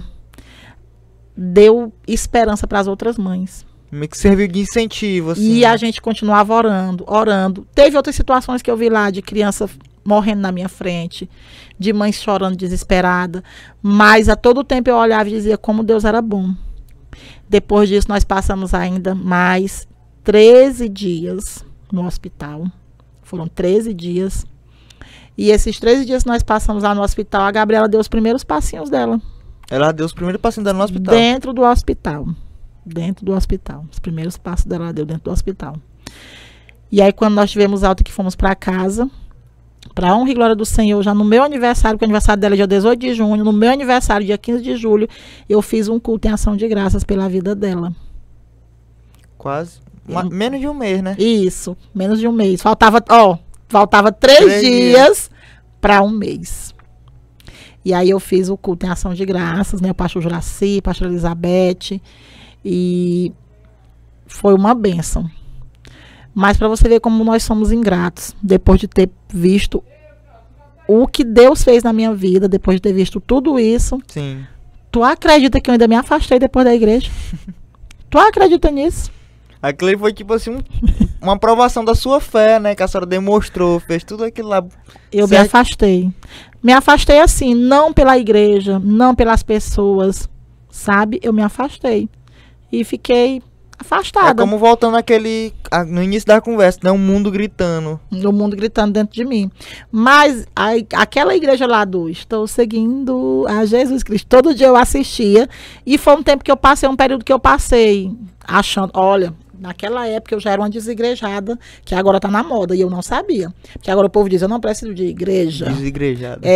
deu esperança para as outras mães. Meio que serviu de incentivo, assim. E a gente continuava orando. Teve outras situações que eu vi lá de criança morrendo na minha frente, de mães chorando desesperada, mas a todo tempo eu olhava e dizia como Deus era bom. Depois disso nós passamos ainda mais 13 dias no hospital. Foram 13 dias. E esses 13 dias que nós passamos lá no hospital, a Gabriela deu os primeiros passinhos dela. Ela deu os primeiros passinhos dela no hospital? Dentro do hospital. Dentro do hospital. Os primeiros passos dela ela deu dentro do hospital. E aí quando nós tivemos alta que fomos para casa, para honra e glória do Senhor, já no meu aniversário, porque o aniversário dela é dia 18 de junho, no meu aniversário, dia 15 de julho, eu fiz um culto em ação de graças pela vida dela. Quase. Menos de um mês, né? Isso, menos de um mês. Faltava 3 dias para um mês. E aí eu fiz o culto em ação de graças, né? O pastor Juraci, a pastora Elizabeth. E foi uma bênção. Mas para você ver como nós somos ingratos, depois de ter visto o que Deus fez na minha vida, depois de ter visto tudo isso. Sim. Tu acredita que eu ainda me afastei depois da igreja? Tu acredita nisso? Aquilo foi tipo assim, uma aprovação da sua fé, né? Que a senhora demonstrou, fez tudo aquilo lá. Eu me afastei. Me afastei assim, não pela igreja, não pelas pessoas, sabe? Eu me afastei. E fiquei afastada. É como voltando no início da conversa, né? O mundo gritando. O mundo gritando dentro de mim. Mas aquela igreja lá do Estou Seguindo a Jesus Cristo, todo dia eu assistia. E foi um tempo que eu passei, um período que eu passei achando, olha, naquela época eu já era uma desigrejada, que agora tá na moda, e eu não sabia. Porque agora o povo diz, eu não preciso de igreja. Desigrejado.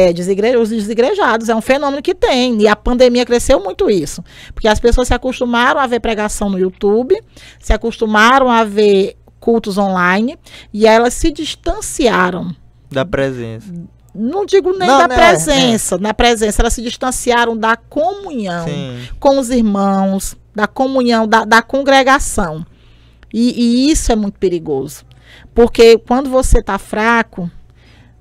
Os desigrejados, é um fenômeno que tem, e a pandemia cresceu muito isso. Porque as pessoas se acostumaram a ver pregação no YouTube, se acostumaram a ver cultos online, e elas se distanciaram. Da presença. Não digo nem da presença, na presença, elas se distanciaram da comunhão. Sim. Com os irmãos, da comunhão, da congregação. E isso é muito perigoso. Porque quando você está fraco,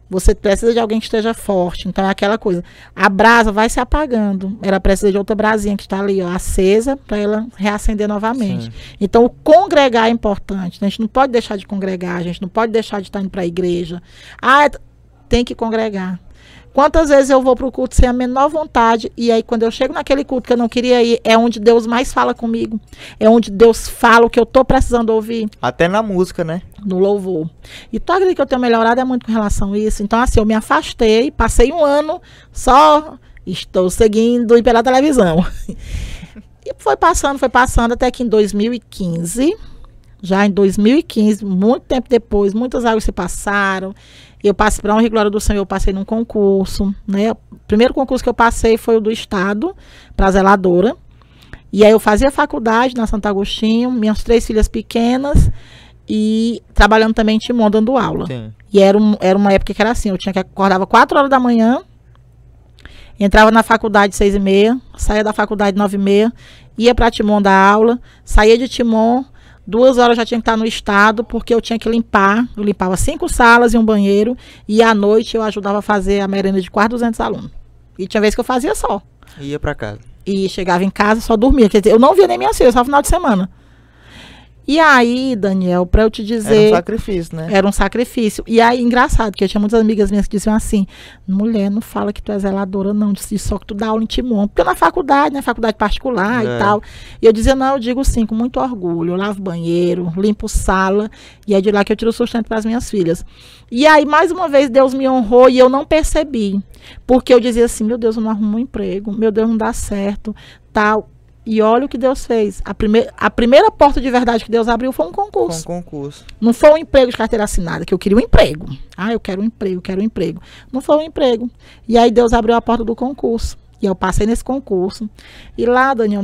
você precisa de alguém que esteja forte. Então é aquela coisa. A brasa vai se apagando. Ela precisa de outra brasinha que está ali, ó, acesa, para ela reacender novamente. Sim. Então o congregar é importante. A gente não pode deixar de congregar, a gente não pode deixar de estar indo para a igreja. Tem que congregar. Quantas vezes eu vou para o culto sem a menor vontade, e aí quando eu chego naquele culto que eu não queria ir, é onde Deus mais fala comigo. É onde Deus fala o que eu estou precisando ouvir. Até na música, né? No louvor. E tu acredita que eu tenho melhorado muito com relação a isso? Então assim, eu me afastei, passei um ano só, estou seguindo e pela televisão. E foi passando, até que em 2015, já em 2015, muito tempo depois, muitas águas se passaram. Eu passei, para honra e glória do Senhor, eu passei num concurso, né? O primeiro concurso que eu passei foi o do Estado, para zeladora. E aí eu fazia faculdade na Santo Agostinho, minhas 3 filhas pequenas, e trabalhando também em Timon, dando aula. Sim. E era uma época que era assim, eu acordava 4 horas da manhã, entrava na faculdade 6h30, saía da faculdade 9h30, ia para Timon dar aula, saía de Timon, 2 horas eu já tinha que estar no estado, porque eu tinha que limpar. Eu limpava 5 salas e um banheiro. E à noite eu ajudava a fazer a merenda de quase 200 alunos. E tinha vez que eu fazia só. Ia pra casa. E chegava em casa, só dormia. Quer dizer, eu não via nem minhas filhas, só no final de semana. E aí, Daniel, pra eu te dizer... Era um sacrifício, né? Era um sacrifício. E aí, engraçado, que eu tinha muitas amigas minhas que diziam assim, mulher, não fala que tu é zeladora, não. Diz só que tu dá aula em Timon. Porque na faculdade, né? Faculdade particular e tal. E eu dizia, não, eu digo sim, com muito orgulho. Eu lavo banheiro, limpo sala. E é de lá que eu tiro o sustento para as minhas filhas. E aí, mais uma vez, Deus me honrou e eu não percebi. Porque eu dizia assim, meu Deus, eu não arrumo um emprego. Meu Deus, não dá certo, tal. E olha o que Deus fez. A primeira porta de verdade que Deus abriu foi um concurso. Foi um concurso. Não foi um emprego de carteira assinada, que eu queria um emprego. Ah, eu quero um emprego, quero um emprego. Não foi um emprego. E aí Deus abriu a porta do concurso. E eu passei nesse concurso. E lá, Daniel,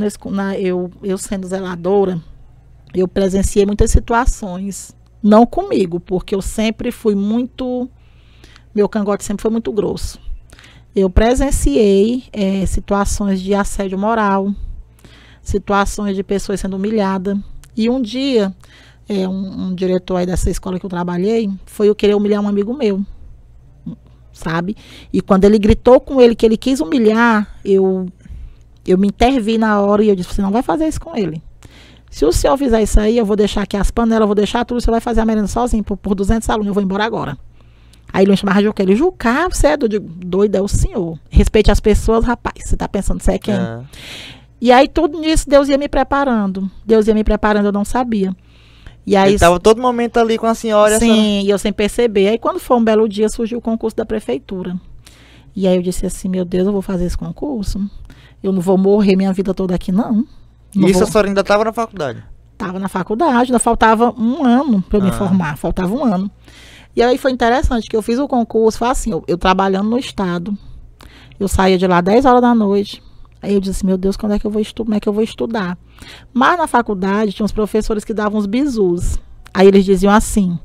eu sendo zeladora, eu presenciei muitas situações. Não comigo, porque eu sempre fui muito... Meu cangote sempre foi muito grosso. Eu presenciei situações de assédio moral, situações de pessoas sendo humilhadas. E um dia, um diretor aí dessa escola que eu trabalhei, foi eu querer humilhar um amigo meu, sabe? E quando ele gritou com ele que ele quis humilhar, eu me intervi na hora e eu disse, você não vai fazer isso com ele. Se o senhor fizer isso aí, eu vou deixar aqui as panelas, eu vou deixar tudo, você vai fazer a merenda sozinho, por 200 alunos, eu vou embora agora. Aí ele me chamava Juca, ele, Juca, você é doido, é o senhor. Respeite as pessoas, rapaz, você tá pensando, você é quem? E aí, tudo nisso, Deus ia me preparando. Deus ia me preparando, eu não sabia. E aí, ele estava todo momento ali com a senhora. Sim, e eu sem perceber. Aí, quando foi um belo dia, surgiu o concurso da prefeitura. E aí, eu disse assim, meu Deus, eu vou fazer esse concurso? Eu não vou morrer minha vida toda aqui, não. E isso a senhora ainda estava na faculdade? Estava na faculdade, ainda faltava um ano para eu me formar. Faltava um ano. E aí, foi interessante que eu fiz o concurso, foi assim, eu trabalhando no estado. Eu saía de lá 10 horas da noite. Aí eu disse, meu Deus, como é que eu vou estudar? Mas na faculdade tinha uns professores que davam uns bizus. Aí eles diziam assim,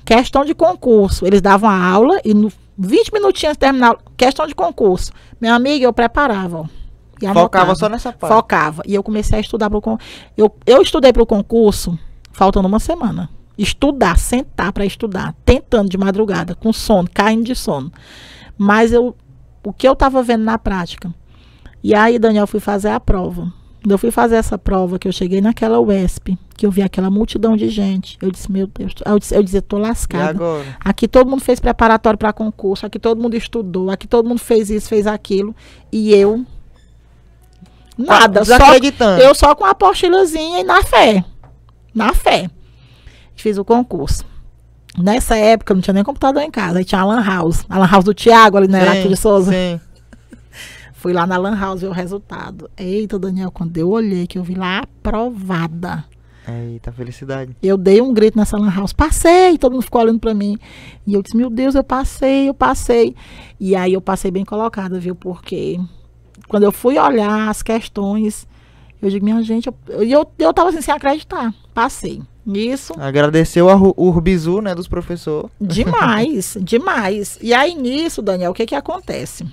questão de concurso. Eles davam a aula e 20 minutinhos de terminar, questão de concurso. Minha amiga, eu preparava. Ó, focava só nessa parte? Focava. E eu comecei a estudar para o concurso. Eu estudei para o concurso, faltando uma semana. Estudar, sentar para estudar, tentando de madrugada, com sono, caindo de sono. Mas o que eu estava vendo na prática. E aí, Daniel, fui fazer a prova. Quando eu fui fazer essa prova, que eu cheguei naquela UESP, que eu vi aquela multidão de gente, eu disse, meu Deus, eu dizia, tô lascada. E agora? Aqui todo mundo fez preparatório para concurso, aqui todo mundo estudou, aqui todo mundo fez isso, fez aquilo, e eu, nada. Eu só com a apostilazinha e na fé. Na fé. Fiz o concurso. Nessa época, não tinha nem computador em casa, aí tinha a Lan House do Tiago, ali na Heráclito de Souza. Sim. Fui lá na Lan House ver o resultado. Eita, Daniel, quando eu olhei, que eu vi lá, aprovada. Eita, felicidade. Eu dei um grito nessa Lan House, passei, todo mundo ficou olhando pra mim. E eu disse, meu Deus, eu passei. E aí eu passei bem colocada, viu? Porque quando eu fui olhar as questões, eu digo, minha gente, eu tava assim, sem acreditar. Passei. Isso. Agradeceu o bizu, né, dos professores. Demais, demais. E aí nisso, Daniel, o que acontece?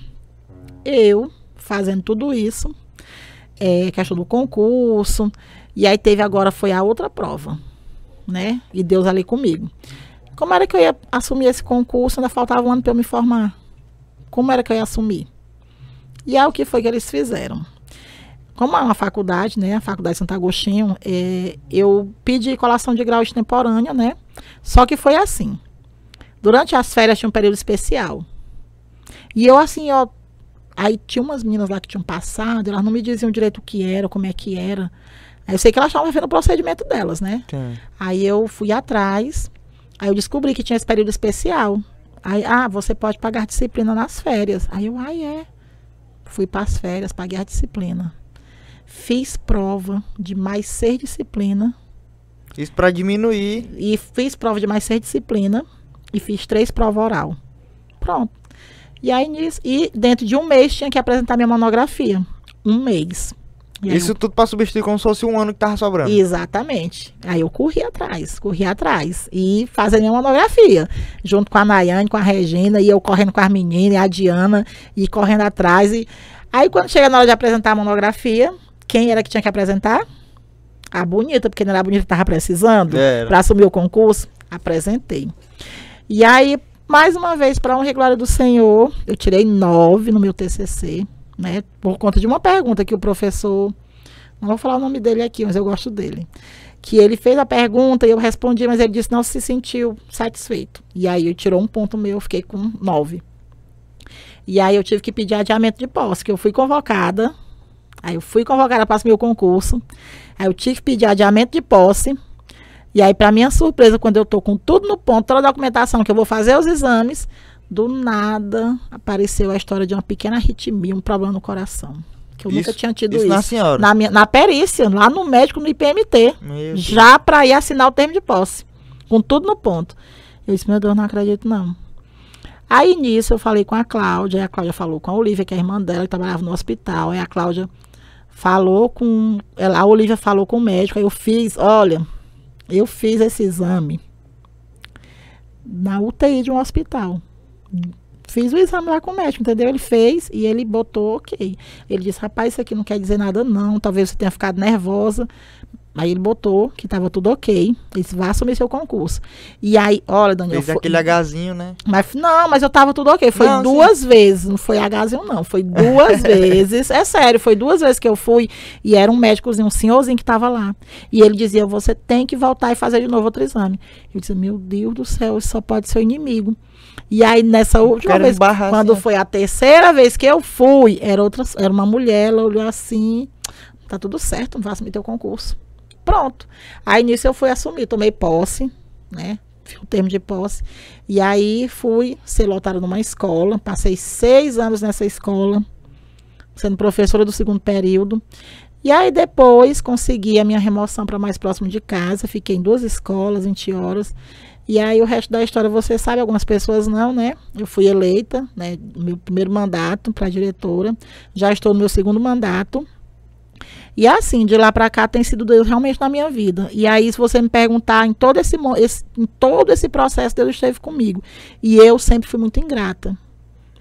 Eu fazendo tudo isso, questão do concurso, e aí foi a outra prova, né? E Deus ali comigo. Como era que eu ia assumir esse concurso? Ainda faltava um ano para eu me formar. Como era que eu ia assumir? E aí o que foi que eles fizeram? Como é uma faculdade, né? A Faculdade Santo Agostinho, eu pedi colação de grau extemporânea, né? Só que foi assim. Durante as férias tinha um período especial. E eu assim, aí tinha umas meninas lá que tinham passado, elas não me diziam direito o que era, como é que era. Aí eu sei que elas estavam vendo o procedimento delas, né? Sim. Aí eu fui atrás, aí eu descobri que tinha esse período especial. Aí, você pode pagar disciplina nas férias. Aí eu, fui para as férias, paguei a disciplina. Fiz prova de mais 6 disciplinas. Isso para diminuir. E fiz prova de mais 6 disciplinas e fiz 3 provas oral. Pronto. E aí, dentro de um mês, tinha que apresentar minha monografia. Um mês. Isso tudo para substituir como se fosse um ano que tava sobrando. Exatamente. Aí eu corri atrás. E fazer minha monografia. Junto com a Nayane, com a Regina, e eu correndo com as meninas, e a Diana, e correndo atrás. Aí, quando chega na hora de apresentar a monografia, quem era que tinha que apresentar? A bonita, porque não era a bonita que estava precisando Era. para assumir o concurso. Apresentei. E aí, mais uma vez, para honra e glória do Senhor, eu tirei 9 no meu TCC, né? Por conta de uma pergunta que o professor, não vou falar o nome dele aqui, mas eu gosto dele, que ele fez a pergunta e eu respondi, mas ele disse que não se sentiu satisfeito. E aí, ele tirou um ponto meu, eu fiquei com 9. E aí, eu tive que pedir adiamento de posse, que eu fui convocada. Aí, eu fui convocada para assumir o concurso. Aí, eu tive que pedir adiamento de posse. E aí, para minha surpresa, quando eu tô com tudo no ponto, toda a documentação que eu vou fazer os exames, do nada apareceu a história de uma pequena arritmia, um problema no coração. Que eu nunca tinha tido isso. Na senhora? Na perícia, lá no médico, no IPMT. Meu Deus. Já para ir assinar o termo de posse. Com tudo no ponto. Eu disse, meu Deus, não acredito não. Aí nisso eu falei com a Cláudia, aí a Cláudia falou com a Olivia, que é a irmã dela, que trabalhava no hospital. Aí a Cláudia falou com... a Olivia falou com o médico, aí eu fiz esse exame na UTI de um hospital. Fiz o exame lá com o médico, entendeu? Ele fez e ele botou ok. Ele disse, rapaz, isso aqui não quer dizer nada não, talvez você tenha ficado nervosa. Aí ele botou que estava tudo ok. Ele disse, vá assumir seu concurso. E aí, olha, Daniel... Fez aquele Hzinho, né? Mas eu estava tudo ok. Foi duas vezes, não foi Hzinho não, foi 2 vezes. É sério, foi 2 vezes que eu fui e era um médicozinho, um senhorzinho que estava lá. E ele dizia, você tem que voltar e fazer de novo outro exame. Eu disse, meu Deus do céu, isso só pode ser o inimigo. E aí, nessa última vez, quando foi a terceira vez que eu fui, era uma mulher, ela olhou assim, tá tudo certo, não vai assumir teu concurso. Pronto. Aí, nisso, eu fui assumir, tomei posse, né? Fiz o termo de posse. E aí, fui ser lotada numa escola, passei 6 anos nessa escola, sendo professora do 2º período. E aí, depois, consegui a minha remoção para mais próximo de casa, fiquei em 2 escolas, 20 horas. E aí, o resto da história, você sabe, algumas pessoas não, né? Eu fui eleita, né? Meu primeiro mandato para diretora. Já estou no meu 2º mandato. E assim, de lá para cá tem sido Deus realmente na minha vida. E aí, se você me perguntar, em todo esse processo, Deus esteve comigo. E eu sempre fui muito ingrata,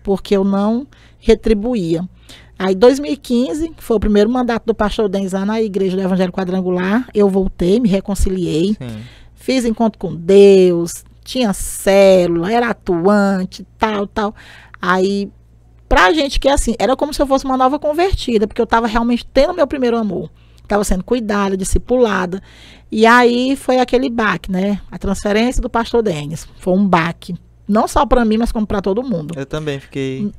porque eu não retribuía. Aí, em 2015, que foi o primeiro mandato do pastor Denis lá na Igreja do Evangelho Quadrangular, eu voltei, me reconciliei. Sim. Fiz encontro com Deus, tinha célula, era atuante, tal. Aí, pra gente que é assim, era como se eu fosse uma nova convertida, porque eu estava realmente tendo meu primeiro amor. Estava sendo cuidada, discipulada. E aí foi aquele baque, né? A transferência do pastor Denis. Foi um baque. Não só para mim, mas como para todo mundo. Eu também fiquei...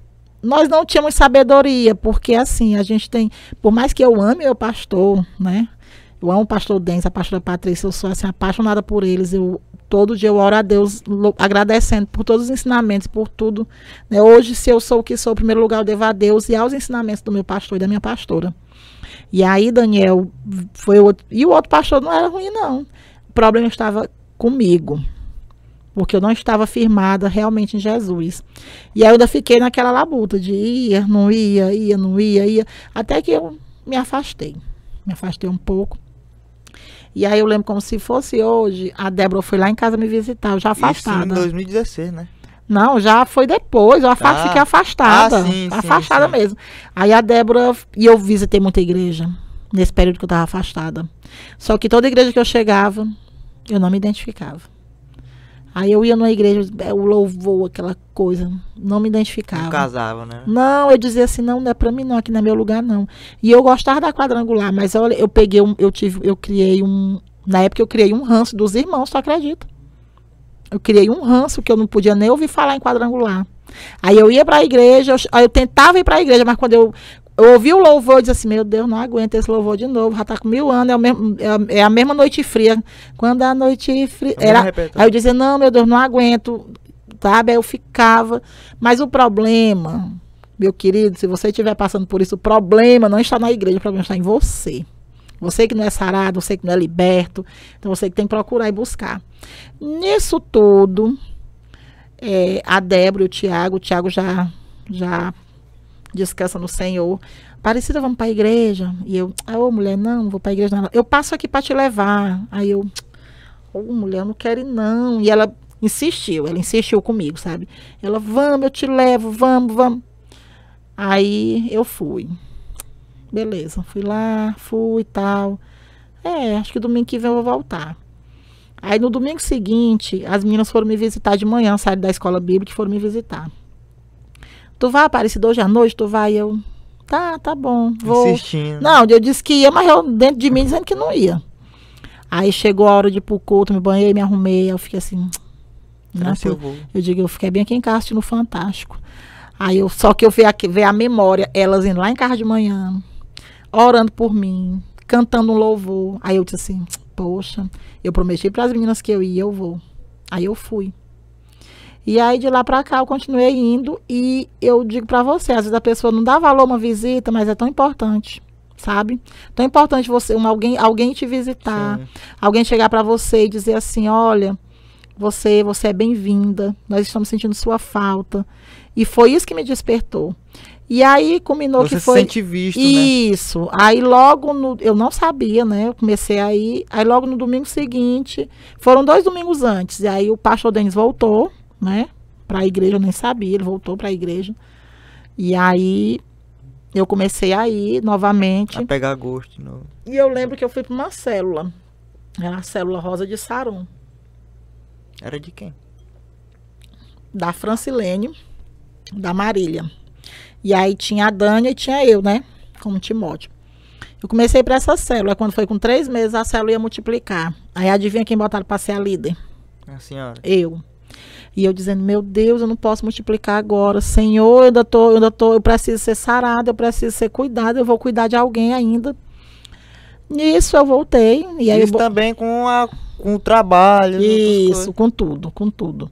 Nós não tínhamos sabedoria, porque assim, a gente tem... Por mais que eu ame meu pastor, né? Eu amo o pastor Denis, a pastora Patrícia, eu sou assim, apaixonada por eles. Todo dia eu oro a Deus, agradecendo por todos os ensinamentos, por tudo. Né? Hoje, se eu sou o que sou, em primeiro lugar, eu devo a Deus e aos ensinamentos do meu pastor e da minha pastora. E aí, Daniel, e o outro pastor não era ruim, não. O problema estava comigo, porque eu não estava firmada realmente em Jesus. E aí eu ainda fiquei naquela labuta de ia, não ia, até que eu me afastei. Me afastei um pouco. E aí eu lembro como se fosse hoje, a Débora foi lá em casa me visitar, eu já afastada. Isso em 2016, né? Não, já foi depois, eu fiquei afastada. Afastada mesmo. Aí a Débora, e eu visitei muita igreja, nesse período que eu estava afastada. Só que toda igreja que eu chegava, eu não me identificava. Aí eu ia numa igreja, o louvor, aquela coisa, não me identificava. Não casava, né? Não, eu dizia assim, não é pra mim não, aqui não é meu lugar não. E eu gostava da Quadrangular, mas olha, na época eu criei um ranço dos irmãos, tu acredita? Eu criei um ranço que eu não podia nem ouvir falar em Quadrangular. Aí eu ia pra igreja, eu tentava ir pra igreja, mas quando eu ouvi o louvor, eu disse assim, meu Deus, não aguento esse louvor de novo, já tá com 1000 anos, é a mesma noite fria. Quando a noite fria... Aí eu dizia, não, meu Deus, não aguento, sabe? Aí eu ficava. Mas o problema, meu querido, se você estiver passando por isso, o problema não está na igreja, o problema está em você. Você que não é sarado, você que não é liberto, então você que tem que procurar e buscar. Nisso tudo, a Débora e o Tiago já descansa no Senhor. Aparecida, vamos para a igreja. E eu, mulher, não vou para a igreja não. Eu passo aqui para te levar. Aí eu, mulher, eu não quero ir não. E ela insistiu comigo, sabe? Ela, vamos, eu te levo, vamos. Aí eu fui. Beleza, fui lá, fui e tal. acho que domingo que vem eu vou voltar. Aí no domingo seguinte, as meninas foram me visitar de manhã, saíram da escola bíblica e foram me visitar. Tu vai, Aparecida, hoje à noite? Tu vai? Eu, tá bom, vou. Insistindo. Não, eu disse que ia, mas eu dentro de mim dizendo que não ia. Aí chegou a hora de ir pro culto, me banhei, me arrumei, eu fiquei assim... Né, eu fiquei bem aqui em casa no Fantástico. Aí só que eu vi a memória, elas indo lá em casa de manhã, orando por mim, cantando um louvor. Aí eu disse assim, poxa, eu prometi para as meninas que eu ia, eu vou. Aí eu fui. E aí de lá para cá eu continuei indo e eu digo para você, às vezes a pessoa não dá valor a uma visita, mas é tão importante, sabe? Tão importante alguém te visitar, sim, alguém chegar para você e dizer assim, olha, você é bem-vinda, nós estamos sentindo sua falta. E foi isso que me despertou. E aí combinou você que foi... se sente visto, isso. Né? Aí logo, eu não sabia, né? Eu comecei aí logo no domingo seguinte, foram 2 domingos antes, e aí o pastor Denis voltou, né? Para a igreja, eu nem sabia, ele voltou para a igreja. E aí eu comecei a ir novamente. A pegar gosto de novo. E eu lembro que eu fui para uma célula. Era a célula Rosa de Saron. Era de quem? Da Francilene, da Marília. E aí tinha a Dânia e tinha eu, né? Como Timóteo. Eu comecei para essa célula. Quando foi com 3 meses, a célula ia multiplicar. Aí adivinha quem botaram para ser a líder? A senhora. Eu. E eu dizendo, meu Deus, eu não posso multiplicar agora. Senhor, eu preciso ser sarada, eu preciso ser cuidada, eu vou cuidar de alguém ainda. Nisso eu voltei. E aí isso também com o trabalho. Isso, com tudo.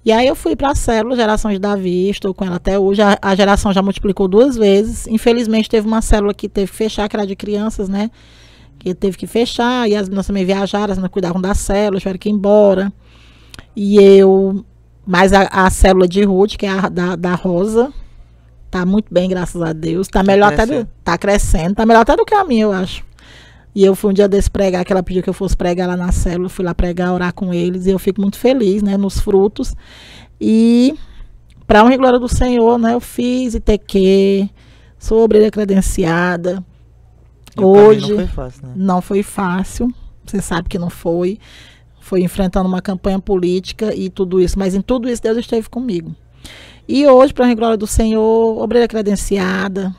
E aí eu fui para a célula Geração de Davi, estou com ela até hoje. A geração já multiplicou 2 vezes. Infelizmente teve uma célula que teve que fechar, que era de crianças, né? Que teve que fechar, e as meninas também viajaram, as meninas cuidavam da célula, tiveram que ir embora. Mas a célula de Ruth, que é a da Rosa, tá muito bem, graças a Deus. Tá melhor tá crescendo, tá melhor até do que a minha, eu acho. E eu fui um dia desse pregar, que ela pediu que eu fosse pregar lá na célula, fui lá pregar, orar com eles, e eu fico muito feliz, né, nos frutos. E, para honra e glória do Senhor, né, eu fiz ITQ, sou obreira credenciada. Hoje, não foi fácil, né? Não foi fácil, você sabe que não foi. Foi enfrentando uma campanha política e tudo isso, mas em tudo isso Deus esteve comigo. E hoje, para honra e glória do Senhor, obreira credenciada,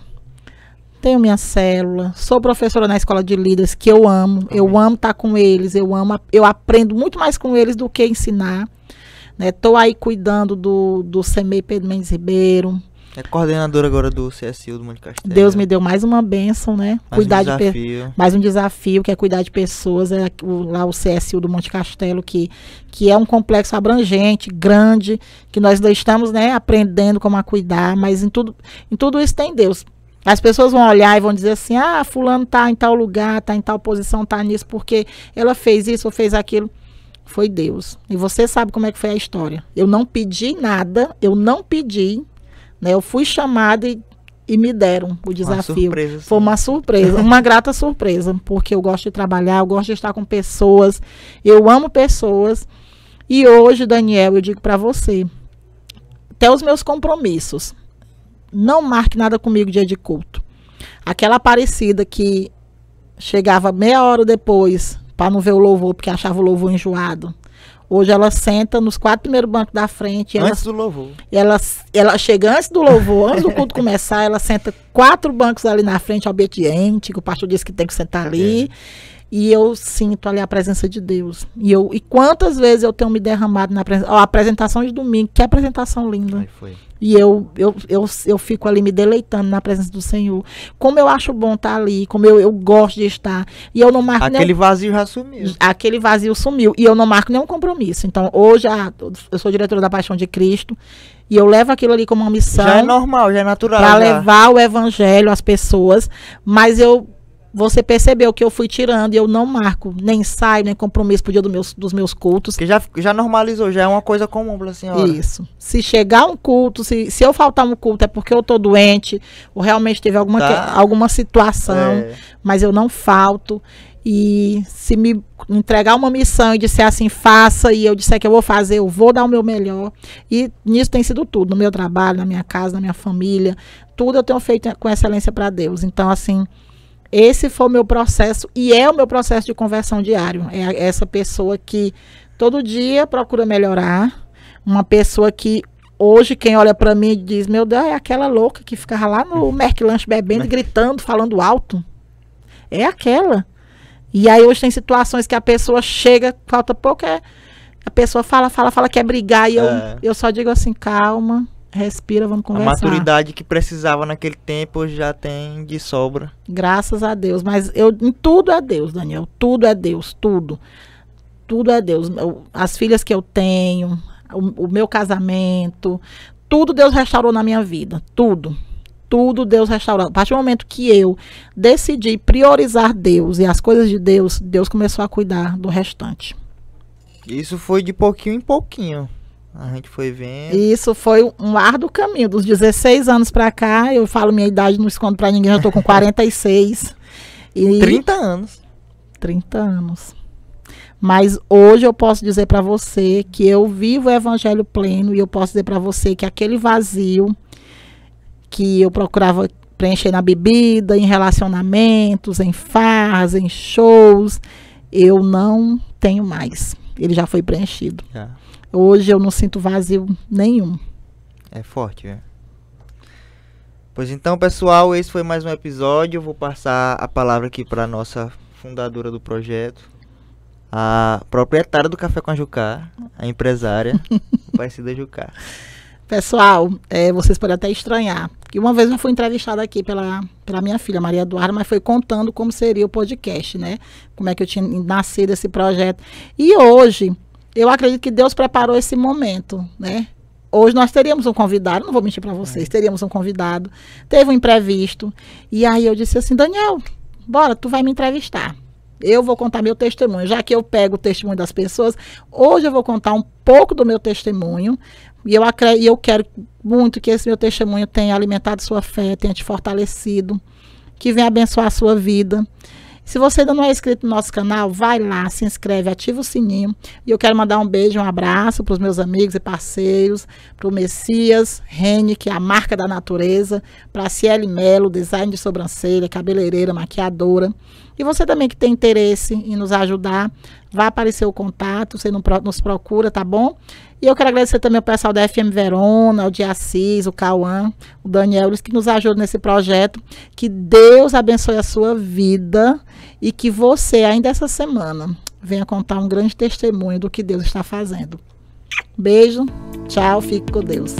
tenho minha célula, sou professora na escola de líderes, que eu amo. Amém. Eu amo estar com eles, eu aprendo muito mais com eles do que ensinar. Estou aí cuidando do CEMEI Pedro Mendes Ribeiro. É coordenadora agora do CSU do Monte Castelo. Deus me deu mais uma bênção, né? Mais um desafio, que é cuidar de pessoas. Lá o CSU do Monte Castelo, que é um complexo abrangente, grande, que nós estamos, né, aprendendo como a cuidar, mas em tudo isso tem Deus. As pessoas vão olhar e vão dizer assim, fulano tá em tal lugar, tá em tal posição, tá nisso, porque ela fez isso ou fez aquilo. Foi Deus. E você sabe como é que foi a história. Eu não pedi nada, né? Eu fui chamada e me deram o desafio. Uma surpresa, foi uma surpresa, uma grata surpresa, porque eu gosto de trabalhar, eu gosto de estar com pessoas, eu amo pessoas. E hoje, Daniel, eu digo para você, até os meus compromissos, não marque nada comigo dia de culto. Aquela Aparecida que chegava meia hora depois para não ver o louvor, porque achava o louvor enjoado. Hoje ela senta nos 4 primeiros bancos da frente. Antes do louvor. Ela chega antes do louvor, antes do culto começar, ela senta 4 bancos ali na frente, obediente, que o pastor disse que tem que sentar ali. E eu sinto ali a presença de Deus. E quantas vezes eu tenho me derramado na presença. A apresentação de domingo, que apresentação linda. Aí foi. E eu fico ali me deleitando na presença do Senhor. Como eu acho bom estar ali, como eu gosto de estar. E eu não marco Aquele vazio já sumiu. Aquele vazio sumiu. E eu não marco nenhum compromisso. Então, hoje, eu sou diretora da Paixão de Cristo. E eu levo aquilo ali como uma missão. Já é normal, já é natural. Para levar o evangelho às pessoas. Mas você percebeu que eu fui tirando e eu não marco nem ensaio, nem compromisso pro dia dos meus cultos. Que já normalizou, já é uma coisa comum pra senhora. Isso. Se chegar um culto, se eu faltar um culto é porque eu tô doente, ou realmente teve alguma situação, mas eu não falto. E se me entregar uma missão e disser assim, faça, e eu disser que eu vou fazer, eu vou dar o meu melhor. E nisso tem sido tudo, no meu trabalho, na minha casa, na minha família, tudo eu tenho feito com excelência para Deus. Então, assim, esse foi o meu processo e é o meu processo de conversão diário. É essa pessoa que todo dia procura melhorar, uma pessoa que hoje quem olha para mim diz, meu Deus, é aquela louca que ficava lá no McLanche bebendo, gritando, falando alto. É aquela. E aí hoje tem situações que a pessoa chega, falta pouco, a pessoa fala, quer brigar, e eu só digo assim, calma, respira, vamos conversar. A maturidade que precisava naquele tempo hoje já tem de sobra. Graças a Deus, mas tudo é Deus, Daniel, tudo é Deus, tudo. Tudo é Deus. As filhas que eu tenho, o meu casamento, tudo Deus restaurou na minha vida, tudo. Tudo Deus restaurou. A partir do momento que eu decidi priorizar Deus e as coisas de Deus, Deus começou a cuidar do restante. Isso foi de pouquinho em pouquinho. A gente foi vendo. Isso foi um árduo caminho. Dos 16 anos pra cá, eu falo minha idade, não escondo pra ninguém, eu tô com 46. 30 anos. 30 anos. Mas hoje eu posso dizer pra você que eu vivo o evangelho pleno e eu posso dizer pra você que aquele vazio que eu procurava preencher na bebida, em relacionamentos, em farras, em shows, eu não tenho mais. Ele já foi preenchido. Hoje eu não sinto vazio nenhum. É forte, né? Pois então, pessoal, esse foi mais um episódio. Eu vou passar a palavra aqui para a nossa fundadora do projeto, a proprietária do Café com a Jucá, a empresária, Aparecida Jucá. Pessoal, vocês podem até estranhar, que uma vez eu fui entrevistada aqui pela minha filha, Maria Eduarda, mas foi contando como seria o podcast, né? Como é que eu tinha nascido esse projeto. E hoje, eu acredito que Deus preparou esse momento, né? Hoje nós teríamos um convidado, não vou mentir para vocês, teríamos um convidado, teve um imprevisto, e aí eu disse assim, Daniel, bora, tu vai me entrevistar. Eu vou contar meu testemunho, já que eu pego o testemunho das pessoas, hoje eu vou contar um pouco do meu testemunho, e eu quero muito que esse meu testemunho tenha alimentado sua fé, tenha te fortalecido, que venha abençoar a sua vida. Se você ainda não é inscrito no nosso canal, vai lá, se inscreve, ativa o sininho. E eu quero mandar um beijo, um abraço para os meus amigos e parceiros, para o Messias Rene, que é a marca da natureza, para a Ciele Melo, design de sobrancelha, cabeleireira, maquiadora. E você também que tem interesse em nos ajudar, vai aparecer o contato, você nos procura, tá bom? E eu quero agradecer também ao pessoal da FM Verona, o de Assis, o Cauã, o Daniel, eles que nos ajudam nesse projeto. Que Deus abençoe a sua vida e que você, ainda essa semana, venha contar um grande testemunho do que Deus está fazendo. Beijo, tchau, fique com Deus.